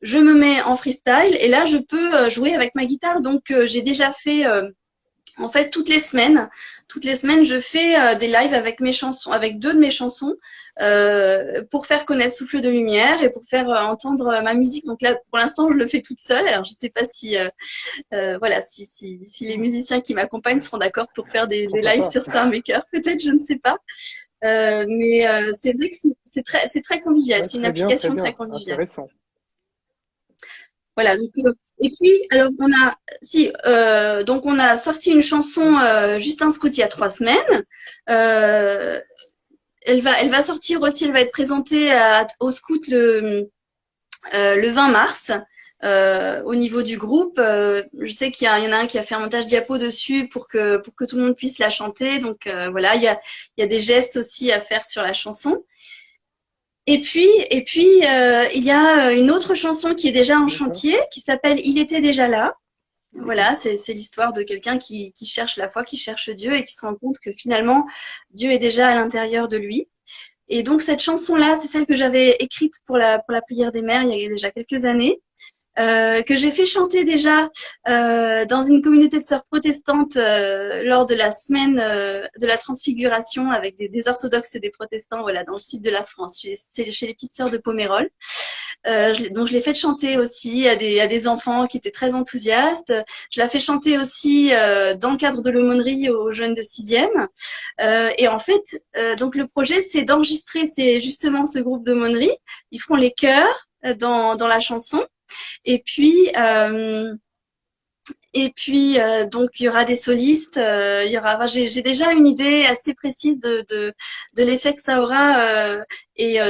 je me mets en freestyle et là je peux jouer avec ma guitare. Donc j'ai déjà fait En fait, toutes les semaines, je fais des lives avec mes chansons, avec 2 de mes chansons, pour faire connaître Souffle de Lumière et pour faire entendre ma musique. Donc là, pour l'instant, je le fais toute seule. Alors, je sais pas si, voilà, si les musiciens qui m'accompagnent seront d'accord pour faire des Pourquoi lives pas? sur Star Maker. Peut-être, je ne sais pas. Mais c'est vrai que c'est très convivial. Ouais, C'est une très application très bien, conviviale. intéressant. Voilà. Donc, et puis, alors donc on a sorti une chanson Justin Scout il y a 3 semaines. Euh, elle va sortir aussi. Elle va être présentée au Scout le 20 mars. Au niveau du groupe, je sais qu'il y en a un qui a fait un montage diapo dessus pour que tout le monde puisse la chanter. Donc voilà, il y a des gestes aussi à faire sur la chanson. Et puis, il y a une autre chanson qui est déjà en D'accord. chantier, qui s'appelle Il était déjà là. Voilà, c'est l'histoire de quelqu'un qui cherche la foi, qui cherche Dieu et qui se rend compte que finalement, Dieu est déjà à l'intérieur de lui. Et donc, cette chanson-là, c'est celle que j'avais écrite pour la prière des mères il y a déjà quelques années. Que j'ai fait chanter déjà dans une communauté de sœurs protestantes lors de la semaine de la transfiguration avec des orthodoxes et des protestants, voilà, dans le sud de la France, chez les petites sœurs de Pomerol. Donc je l'ai fait chanter aussi à des enfants qui étaient très enthousiastes. Je la fais chanter aussi dans le cadre de l'aumônerie aux jeunes de 6e. Et en fait, donc le projet, c'est d'enregistrer justement ce groupe d'aumônerie. Ils feront les chœurs dans la chanson. Et puis, donc il y aura des solistes. Il y aura. Enfin, j'ai déjà une idée assez précise de l'effet que ça aura.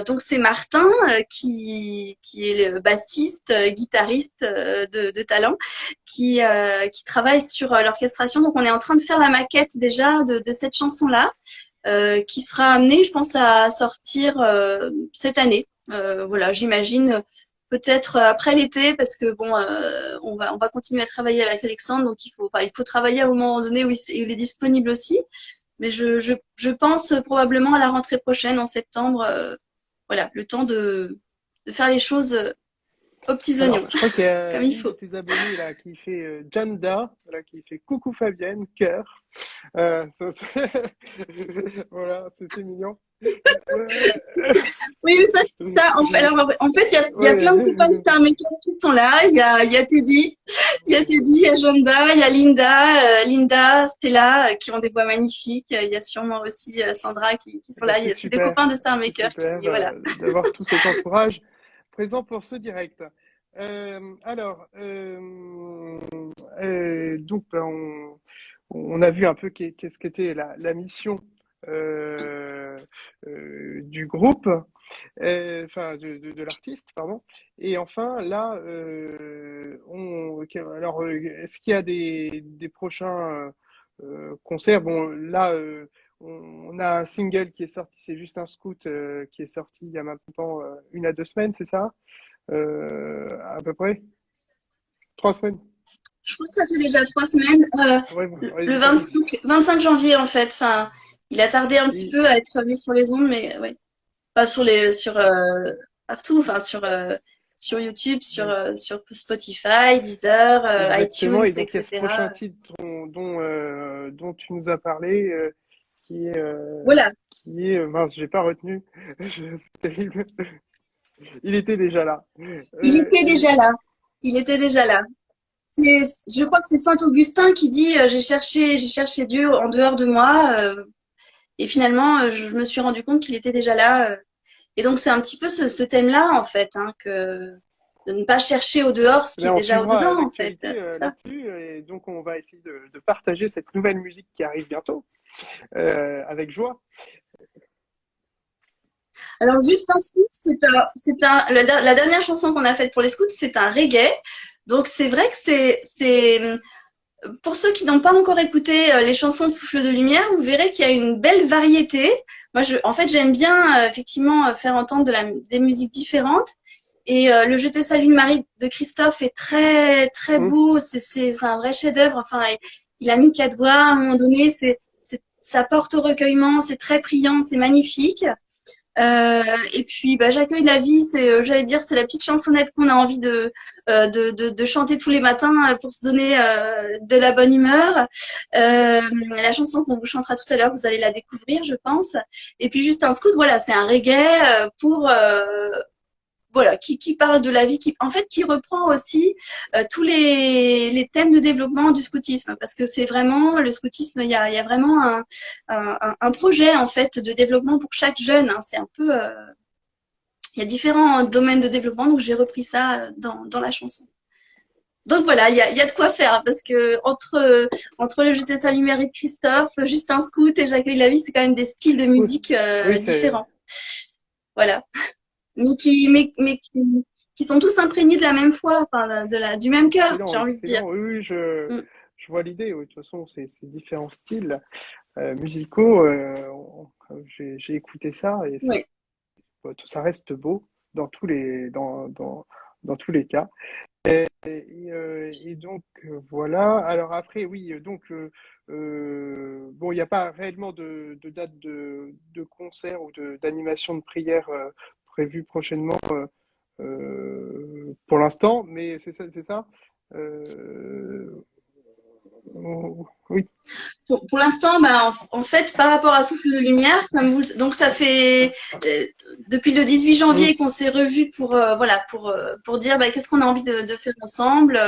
Donc c'est Martin qui est le bassiste, guitariste de talent, qui travaille sur l'orchestration. Donc on est en train de faire la maquette déjà de cette chanson-là, qui sera amenée, je pense, à sortir cette année. Voilà, j'imagine. Peut-être après l'été, parce que bon, on va continuer à travailler avec Alexandre, donc il faut travailler à un moment donné où il est disponible aussi. Mais je pense probablement à la rentrée prochaine, en septembre, voilà, le temps de faire les choses aux petits Alors, oignons, je crois qu'il y a comme il une de faut. tes abonnées là qui fait Janda, voilà, qui fait coucou Fabienne, cœur. Voilà, c'est mignon. Oui, mais alors, en fait, il y a plein de copains de Ouais. Star Maker qui sont là. Il y a Teddy, il y a Jonda, il y a Linda, Stella, qui ont des voix magnifiques. Il y a sûrement aussi Sandra qui sont Bah, là. C'est des copains de Star c'est Maker super qui, voilà. d'avoir tout cet entourage présent pour ce direct. Alors, donc, bah, on a vu un peu qu'est-ce qu'était la mission euh, du groupe, enfin de l'artiste, pardon. Et enfin, là, alors, est-ce qu'il y a des prochains concerts? Bon, là, on a un single qui est sorti, c'est juste un scout qui est sorti il y a maintenant 1 à 2 semaines, c'est ça? À peu près 3 semaines. Je crois que ça fait déjà 3 semaines. Ouais, Le j'ai pas compris. 25 janvier, en fait. Enfin, il a tardé un petit Et, peu à être mis sur les ondes, mais ouais. Pas sur partout, enfin sur YouTube, ouais, sur Spotify, Deezer, exactement. iTunes, Et donc, il y a ce prochain etc. titre dont tu nous as parlé, qui est, Voilà, mince, j'ai pas retenu. C'est terrible. Il était déjà là. il était Et déjà là. Il était déjà là. Je crois que c'est Saint Augustin qui dit j'ai cherché Dieu en dehors de moi, et finalement je me suis rendu compte qu'il était déjà là. Et donc c'est un petit peu ce thème-là en fait, hein, que de ne pas chercher au dehors ce qui ben, est on déjà au suivra dedans en fait, l'actualité c'est ça. là-dessus. Et donc, on va essayer de partager cette nouvelle musique qui arrive bientôt avec joie. Alors, juste un scoop, la dernière chanson qu'on a faite pour les scouts, c'est un reggae. Donc, c'est vrai que pour ceux qui n'ont pas encore écouté les chansons de Souffle de Lumière, vous verrez qu'il y a une belle variété. Moi, en fait, j'aime bien, effectivement, faire entendre des musiques différentes. Et le Je te salue Marie de Christophe est très, très Hum, beau. C'est un vrai chef-d'œuvre. Enfin, il a mis 4 voix à un moment donné. Ça porte au recueillement. C'est très priant. C'est magnifique. Et puis, j'accueille la vie, j'allais dire, c'est la petite chansonnette qu'on a envie de chanter tous les matins pour se donner de la bonne humeur. La chanson qu'on vous chantera tout à l'heure, vous allez la découvrir, je pense. Et puis, juste un scout, voilà, c'est un reggae pour voilà, qui parle de la vie, en fait, qui reprend aussi tous les thèmes de développement du scoutisme, parce que c'est vraiment le scoutisme, il y a vraiment un projet en fait de développement pour chaque jeune. Hein, c'est un peu, il y a différents domaines de développement, donc j'ai repris ça dans la chanson. Donc voilà, il y a de quoi faire, hein, parce que entre le Jeter sa lumière et de Christophe, juste un scout et j'accueille la vie, c'est quand même des styles de musique Oui, différents. Voilà. Mais qui sont tous imprégnés de la même foi, enfin, du même cœur, excellent, j'ai envie de dire. excellent. Oui, Mm. je vois l'idée. Oui. De toute façon, ces différents styles musicaux, j'ai écouté ça et Oui. ça reste beau dans dans tous les cas. Et donc voilà. Alors après, oui, donc bon, il n'y a pas réellement de date de concert ou d'animation de prière prévue prochainement pour l'instant, mais c'est ça, c'est ça. Oui. Pour l'instant, en fait, par rapport à Souffle de Lumière, donc ça fait depuis le 18 janvier qu'on s'est revus voilà, pour dire qu'est-ce qu'on a envie de faire ensemble.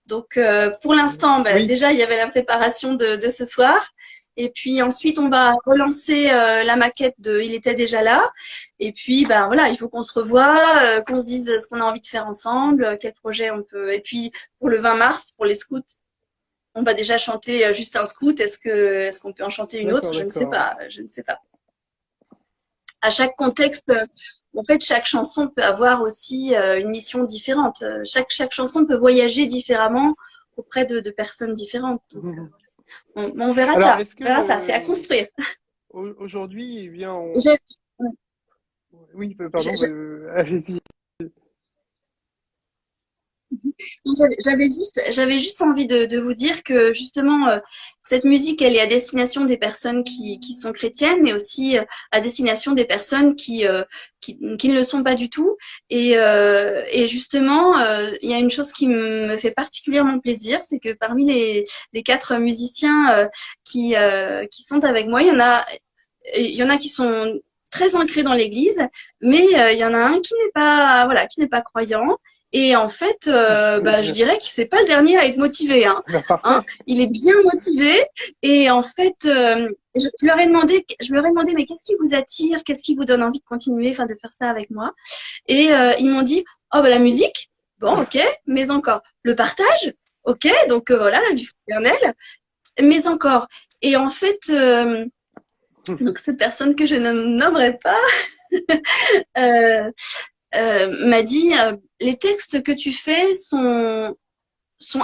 Donc, pour l'instant, Oui. déjà, il y avait la préparation de ce soir. Et puis ensuite, on va relancer la maquette de Il était déjà là. Et puis, voilà, il faut qu'on se revoie, qu'on se dise ce qu'on a envie de faire ensemble, quel projet on peut. Et puis, pour le 20 mars, pour les scouts, on va déjà chanter juste un scout. Est-ce qu'on peut en chanter une autre? Je ne sais pas. Je ne sais pas. À chaque contexte, en fait, chaque chanson peut avoir aussi une mission différente. Chaque chanson peut voyager différemment auprès de personnes différentes. Donc, on verra. Alors, ça. On verra ça. C'est à construire. Aujourd'hui, eh bien, oui, pardon, allez-y. J'avais juste envie de vous dire que justement cette musique elle est à destination des personnes qui sont chrétiennes, mais aussi à destination des personnes qui ne le sont pas du tout. Et justement il y a une chose qui me fait particulièrement plaisir, c'est que parmi les 4 musiciens qui sont avec moi, il y en a qui sont très ancrés dans l'Église, mais il y en a un qui n'est pas croyant. Et en fait, je dirais que c'est pas le dernier à être motivé. Hein. Il est bien motivé. Et en fait, je leur ai demandé, mais qu'est-ce qui vous attire? Qu'est-ce qui vous donne envie de continuer, enfin, de faire ça avec moi? Et ils m'ont dit, oh, la musique, bon, ok, mais encore. Le partage, ok, donc voilà, la vie fraternelle, mais encore. Et en fait, donc cette personne que je ne nommerai pas, m'a dit les textes que tu fais sont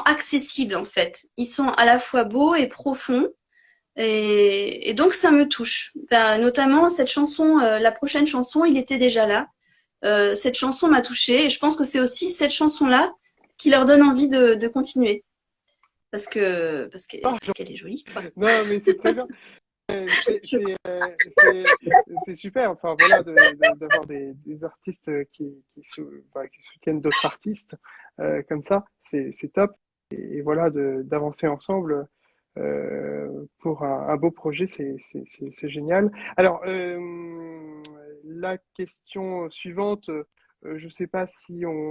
accessibles en fait. Ils sont à la fois beaux et profonds et donc ça me touche. Notamment cette chanson, la prochaine chanson, Il était déjà là. Cette chanson m'a touchée et je pense que c'est aussi cette chanson-là qui leur donne envie de continuer parce qu'elle est jolie. Quoi. Non, mais c'est très bien. C'est super, enfin voilà, d'avoir des artistes qui soutiennent d'autres artistes comme ça, c'est top. Et voilà, d'avancer ensemble pour un beau projet, c'est génial. Alors, la question suivante, je ne sais pas si on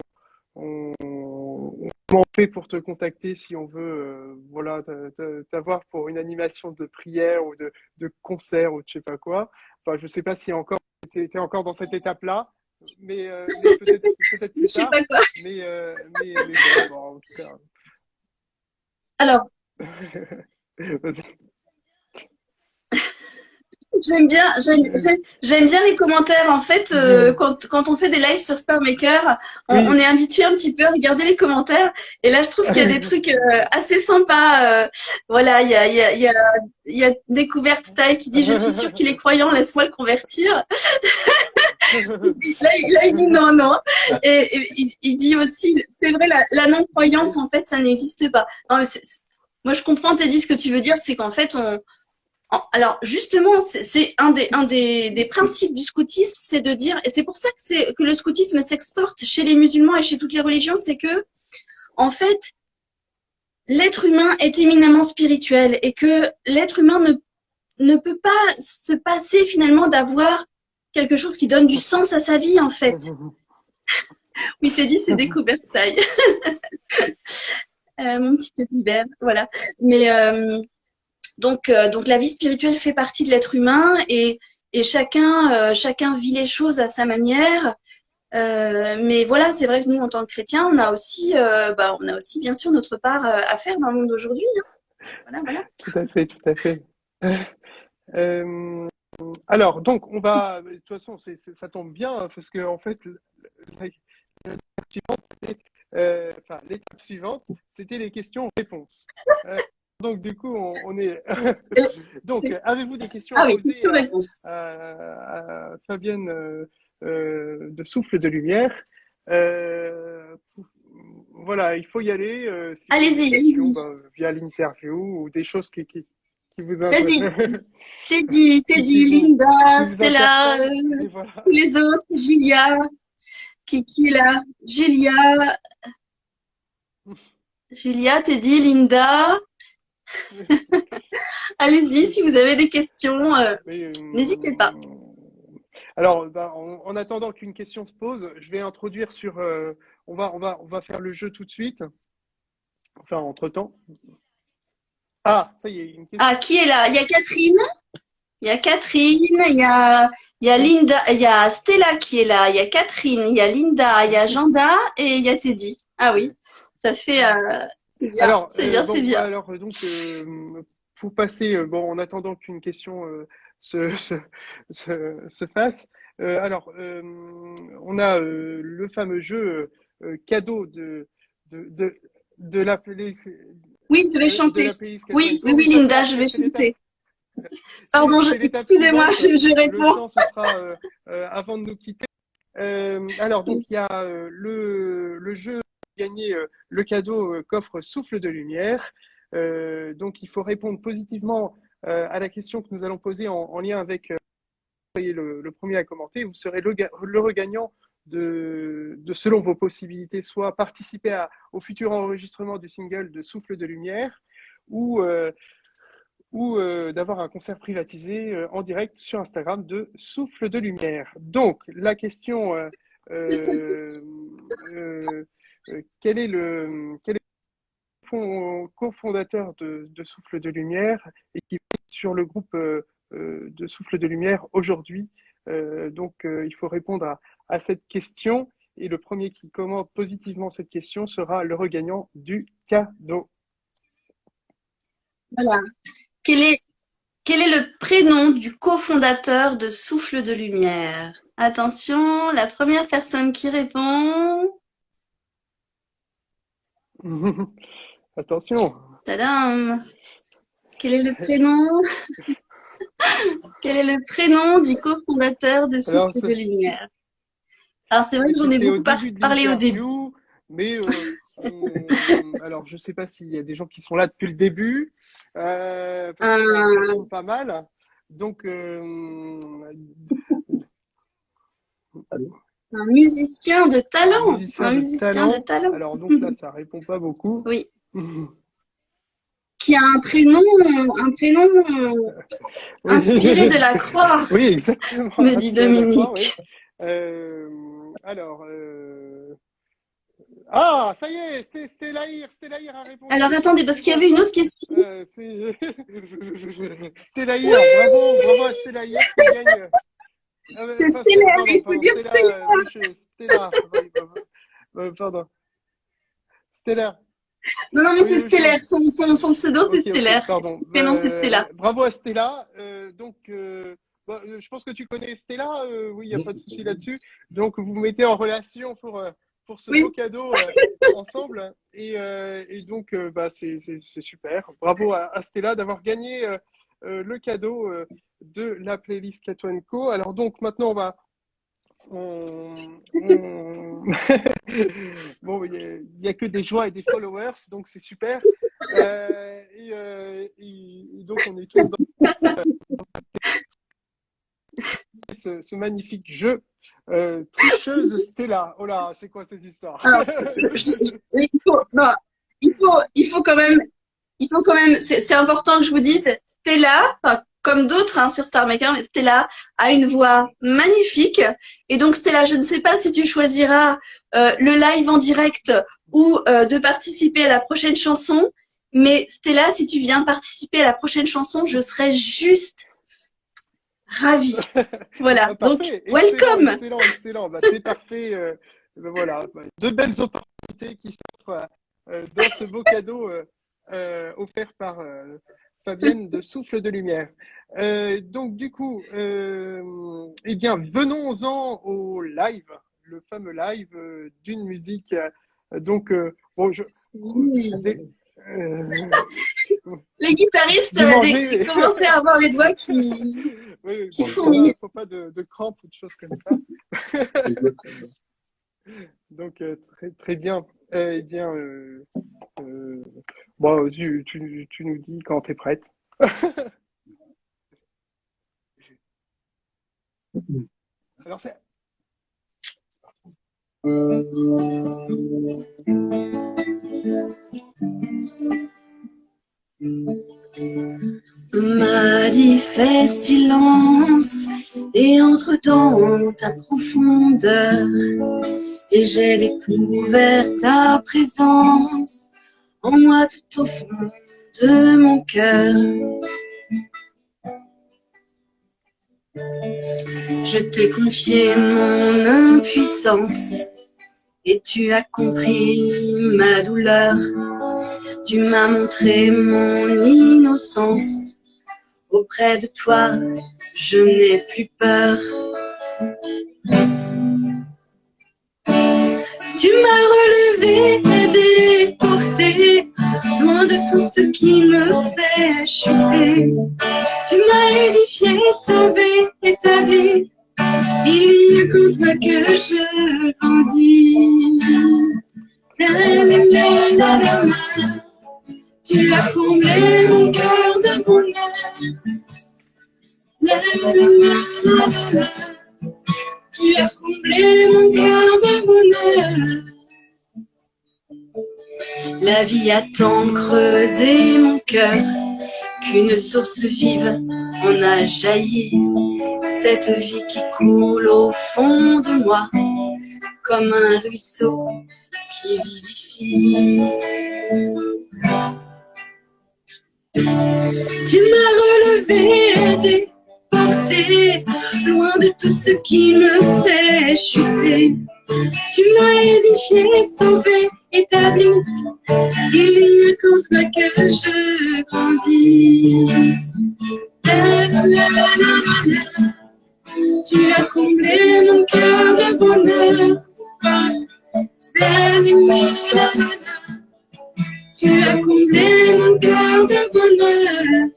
comment on fait pour te contacter si on veut voilà, t'avoir pour une animation de prière ou de concert ou je sais pas quoi. Enfin, je sais pas si tu es encore dans cette étape-là, mais peut-être plus tard. Je sais pas quoi. Mais bon, en tout cas. Alors. J'aime bien les commentaires. En fait, quand on fait des lives sur Star Maker, on est habitué un petit peu à regarder les commentaires. Et là, je trouve qu'il y a des trucs assez sympas. Voilà, il y a Découverte Taille qui dit « Je suis sûre qu'il est croyant, laisse-moi le convertir. » Là, il dit non, non. Et il dit aussi, c'est vrai, la non-croyance, en fait, ça n'existe pas. Non, mais moi, je comprends, Teddy, ce que tu veux dire, c'est qu'en fait, Alors justement, c'est un des principes du scoutisme, c'est de dire, et c'est pour ça que le scoutisme s'exporte chez les musulmans et chez toutes les religions, c'est que, en fait, l'être humain est éminemment spirituel et que l'être humain ne peut pas se passer finalement d'avoir quelque chose qui donne du sens à sa vie, en fait. Oui, t'es dit, c'est découvert taille. Mon petit Teddy voilà. Mais donc la vie spirituelle fait partie de l'être humain et chacun vit les choses à sa manière. Mais voilà, c'est vrai que nous, en tant que chrétiens, on a aussi bien sûr notre part à faire dans le monde d'aujourd'hui. Hein. Voilà. Tout à fait, tout à fait. Euh, alors, donc, de toute façon, ça tombe bien, hein, parce que en fait, l'étape suivante, c'était les questions-réponses. Donc, du coup, on est. Donc, avez-vous des questions à Ah oui, poser question-réponse. à Fabienne de Souffle de Lumière? Voilà, il faut y aller. Si vous avez des Allez-y. questions, via l'interview ou des choses qui vous Vas-y. intéressent. Teddy, qui Linda, vous Stella, interpellent. Et voilà. les autres, Julia, qui est là? Julia, Teddy, Linda. Allez-y, si vous avez des questions, n'hésitez pas. Alors, en attendant qu'une question se pose, je vais introduire sur. On va faire le jeu tout de suite. Enfin, entre-temps. Ah, ça y est, une question. Ah, qui est là? Il y a Catherine. Il y a Linda, il y a Stella qui est là. Il y a Catherine, il y a Linda, il y a Janda et il y a Teddy. Ah oui, ça fait. C'est bien. Alors, c'est bien, c'est bien. Alors, donc, pour passer, en attendant qu'une question se fasse, on a le fameux jeu cadeau de la playlist. Oui, je vais chanter. Oui, Linda, je vais chanter. Pardon, excusez-moi, je réponds. Le chant, ce sera avant de nous quitter. Alors, donc, il y a le jeu gagner le cadeau qu'offre Souffle de Lumière. Donc, il faut répondre positivement à la question que nous allons poser en lien avec le premier à commenter. Vous serez le regagnant de selon vos possibilités, soit participer au futur enregistrement du single de Souffle de Lumière ou d'avoir un concert privatisé en direct sur Instagram de Souffle de Lumière. Donc, la question, quel est le cofondateur de Souffle de Lumière et qui est sur le groupe de Souffle de Lumière aujourd'hui? Donc, il faut répondre à cette question et le premier qui commente positivement cette question sera le regagnant du cadeau. Voilà. Quel est le prénom du cofondateur de Souffle de Lumière? Attention, la première personne qui répond. Attention. Tadam! Quel est le prénom? Quel est le prénom du cofondateur de Souffle de Lumière? Alors, c'est vrai que j'en ai beaucoup parlé au début. Mais alors, je ne sais pas s'il y a des gens qui sont là depuis le début. Parce que ça pas mal. Donc, un musicien de talent. Un musicien de talent. Alors, donc là, ça répond pas beaucoup. Oui. Qui a un prénom inspiré de la croix. Oui, exactement. Me dit Dominique. Alors, ah, ça y est, c'est Stélahir a répondu. Alors, attendez, parce qu'il y avait une autre question. Stélahir, bravo à Stélahir qui gagne. C'est Stella, il faut dire Stella. Pardon. Stella. Non, mais c'est Stellaire. Son pseudo, c'est Stellaire. Pardon. Prénom, c'est Stella. Bravo à Stella. Donc, je pense que tu connais Stella. Oui, il n'y a pas de souci là-dessus. Donc, vous vous mettez en relation pour ce beau cadeau ensemble. Et donc, c'est super. Bravo à Stella d'avoir gagné le cadeau de la playlist Cato & Co. Alors, donc, maintenant, on va on- Bon, il y a que des joies et des followers, donc c'est super. Et donc, on est tous dans ce magnifique jeu. Tricheuse Stella. Oh là, c'est quoi ces histoires? Alors, il faut, non, il faut quand même, c'est important que je vous dise, Stella, enfin, comme d'autres hein, sur Star Maker, mais Stella a une voix magnifique. Et donc, Stella, je ne sais pas si tu choisiras le live en direct ou de participer à la prochaine chanson. Mais Stella, si tu viens participer à la prochaine chanson, je serais juste ravie. Voilà, Ah, donc, parfait, excellent, welcome! excellent, excellent. Bah, c'est parfait. Ben voilà, deux belles opportunités qui s'offrent dans ce beau cadeau offert par Fabienne de Souffle de Lumière. Donc du coup, eh bien, venons-en au live, le fameux live d'une musique. Bon, dé- euh, Les guitaristes de manger. commençaient à avoir les doigts qui Oui, bon, fourmillent. faut pas de crampes ou de choses comme ça. Donc, très, très bien. Eh bien, euh, bon, tu nous dis quand tu es prête. Alors, c'est... M'a dit fais silence et entre dans ta profondeur et j'ai découvert ta présence en moi tout au fond de mon cœur. Je t'ai confié mon impuissance et tu as compris ma douleur. Tu m'as montré mon innocence. Auprès de toi, je n'ai plus peur. Tu m'as relevé, aidé, porté, loin de tout ce qui me fait chuter. Tu m'as édifié, sauvé, établi. Il n'y a qu'en toi que je grandis. La, la, la, la, la, la. Tu as comblé mon cœur de bonheur. La, la, la, la, la, la. Tu as comblé mon cœur de bonheur. La vie a tant creusé mon cœur qu'une source vive en a jailli. Cette vie qui coule au fond de moi comme un ruisseau qui vivifie. Tu m'as relevé, aidé, porté, loin de tout ce qui me fait chuter. Tu m'as édifié, sauvé, établi. Il n'y a qu'en toi que je grandis. La, la, la, la, la, la. Tu as comblé mon cœur de bonheur. La, la, la, la, la. Tu as comblé mon cœur de bonheur.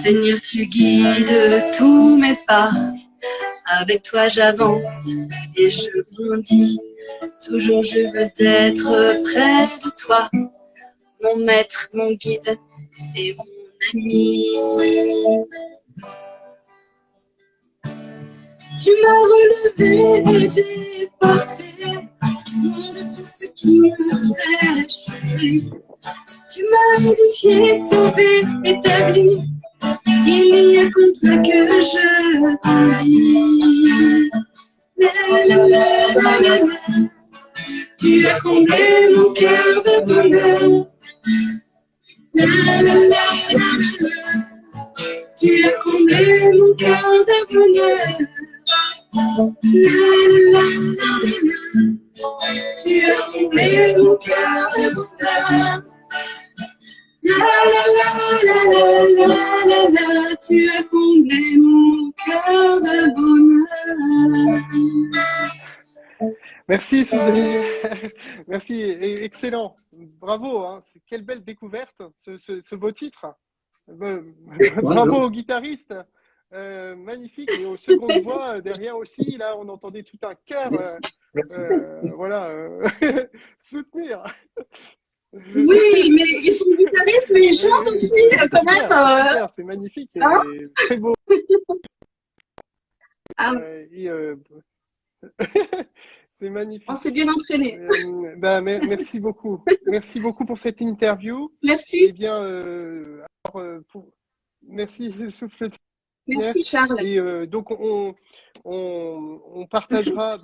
Seigneur, tu guides tous mes pas. Avec toi j'avance et je grandis. Toujours je veux être près de toi, mon maître, mon guide et mon ami. Tu m'as relevé, aidé, porté, loin de tout ce qui me fait chuter. Tu m'as édifié, sauvé, établi. Il n'y a qu'en toi que je grandis. La, la, la, la, la, la. Tu as comblé mon cœur de bonheur. La, la, la, la, la, la. Tu as comblé mon cœur de bonheur. La, la, la, la, la. Tu as comblé mon cœur de bonheur. La, la, la, la, la, la, la, la. Tu as comblé mon cœur de bonheur. Merci, Souffle de Lumière. Merci, excellent. Bravo, hein. Quelle belle découverte, ce beau titre. Bravo aux guitaristes. magnifique. Et aux secondes voix, derrière aussi, là, on entendait tout un cœur. Voilà, soutenir. Oui, mais ils sont guitaristes, mais ils chantent Oui, aussi, c'est quand super, même. c'est super, c'est magnifique et Hein. très beau. Ah, Et, c'est on magnifique. s'est bien entraîné. Merci beaucoup. Merci beaucoup pour cette interview. Merci, Eh bien, merci, souffle de lumière. merci Charles. Et donc, on partagera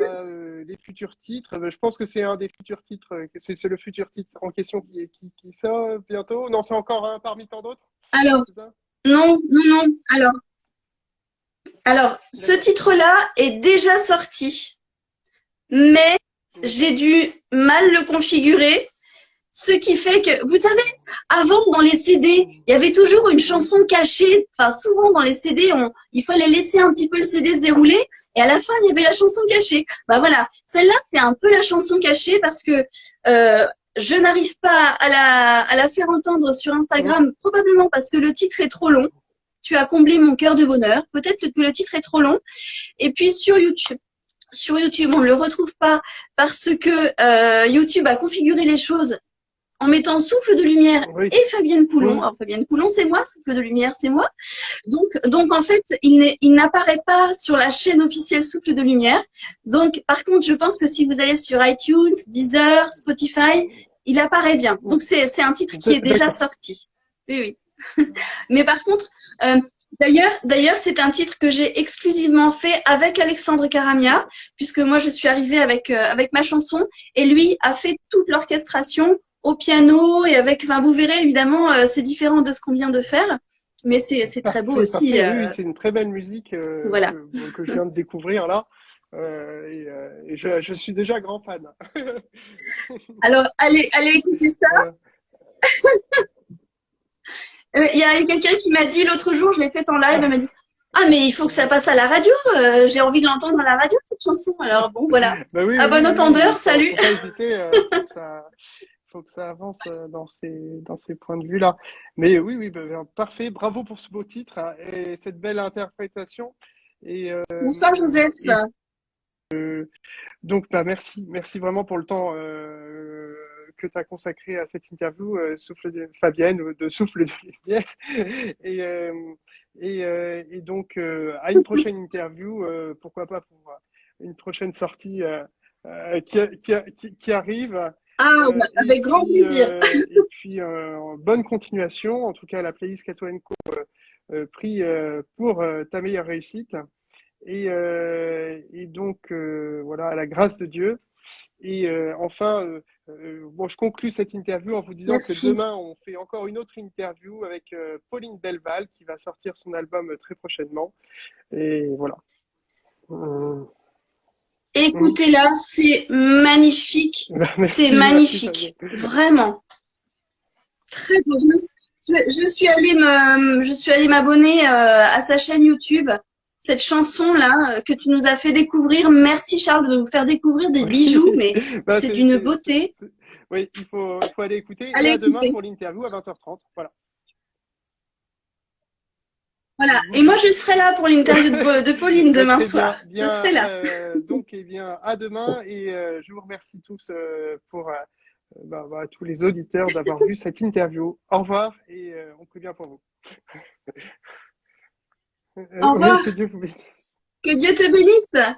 les futurs titres. Je pense que c'est un des futurs titres, que c'est le futur titre en question qui sort bientôt. Non, c'est encore un parmi tant d'autres, Alors, c'est ça? non, non, non. Alors, ce D'accord. titre-là est déjà sorti, mais j'ai D'accord. dû mal le configurer. Ce qui fait que, vous savez, avant, dans les CD, il y avait toujours une Oui, chanson cachée. Enfin, souvent, dans les CD, il fallait laisser un petit peu le CD se dérouler. Et à la fin, il y avait la chanson cachée. Bah voilà. Celle-là, c'est un peu la chanson cachée parce que je n'arrive pas à la faire entendre sur oui, Instagram, probablement parce que le titre est trop long. Tu as comblé mon cœur de bonheur. Peut-être que le titre est trop long. Et puis, sur YouTube, on ne le retrouve pas parce que YouTube a configuré les choses en mettant Souffle de lumière oui, et Fabienne Coulon. oui. Alors, Fabienne Coulon, c'est moi, Souffle de lumière, c'est moi. Donc en fait, il n'apparaît pas sur la chaîne officielle Souffle de lumière. Donc, par contre, je pense que si vous allez sur iTunes, Deezer, Spotify, il apparaît bien. Donc, c'est un titre qui est déjà D'accord. sorti. Oui, oui. Mais par contre, euh, d'ailleurs, c'est un titre que j'ai exclusivement fait avec Alexandre Caramia, puisque moi, je suis arrivée avec ma chanson, et lui a fait toute l'orchestration au piano et avec, enfin, vous verrez, évidemment, c'est différent de ce qu'on vient de faire, mais c'est très beau Parfait, aussi. parfait. Oui, oui, c'est une très belle musique Voilà. que je viens de découvrir là. Et je suis déjà grand fan. Alors, allez écouter ça. Voilà. Il y a quelqu'un qui m'a dit l'autre jour, je l'ai faite en live, elle m'a dit, ah, mais il faut que ça passe à la radio, j'ai envie de l'entendre à la radio, cette chanson. Alors, bon, voilà. Bah oui, À oui, bon oui, oui, entendeur, salut. faut pas hésiter, faut que ça avance dans ces points de vue-là. Mais oui, oui, parfait. Bravo pour ce beau titre hein, et cette belle interprétation. Et, Bonsoir, Joseph. et donc, merci, merci vraiment pour le temps que tu as consacré à cette interview, Fabienne, de Souffle de lumière. Et, et donc, à une prochaine interview, pourquoi pas pour une prochaine sortie qui arrive. Ah, avec grand plaisir. Et puis bonne continuation. En tout cas, la playlist Kato & Co prie pour ta meilleure réussite. Et donc, voilà, à la grâce de Dieu. Et enfin, bon, je conclus cette interview en vous disant que Merci. demain, on fait encore une autre interview avec Pauline Delval qui va sortir son album très prochainement. Et voilà. Écoutez-la, c'est magnifique. Merci, C'est merci magnifique. Fabien. Vraiment. Très beau. Je suis allée m'abonner à sa chaîne YouTube. Cette chanson-là que tu nous as fait découvrir. Merci Charles de nous faire découvrir des bijoux, mais Bah, c'est d'une beauté. Oui, il faut aller écouter. Allez Et à demain écouter. pour l'interview à 20h30. Voilà. Voilà. Et moi, je serai là pour l'interview de Pauline demain Très soir. bien, Je serai là. donc, eh bien, à demain et je vous remercie tous pour tous les auditeurs d'avoir vu cette interview. Au revoir et on prie bien pour vous. Au revoir. Oui, que Dieu vous bénisse. Que Dieu te bénisse.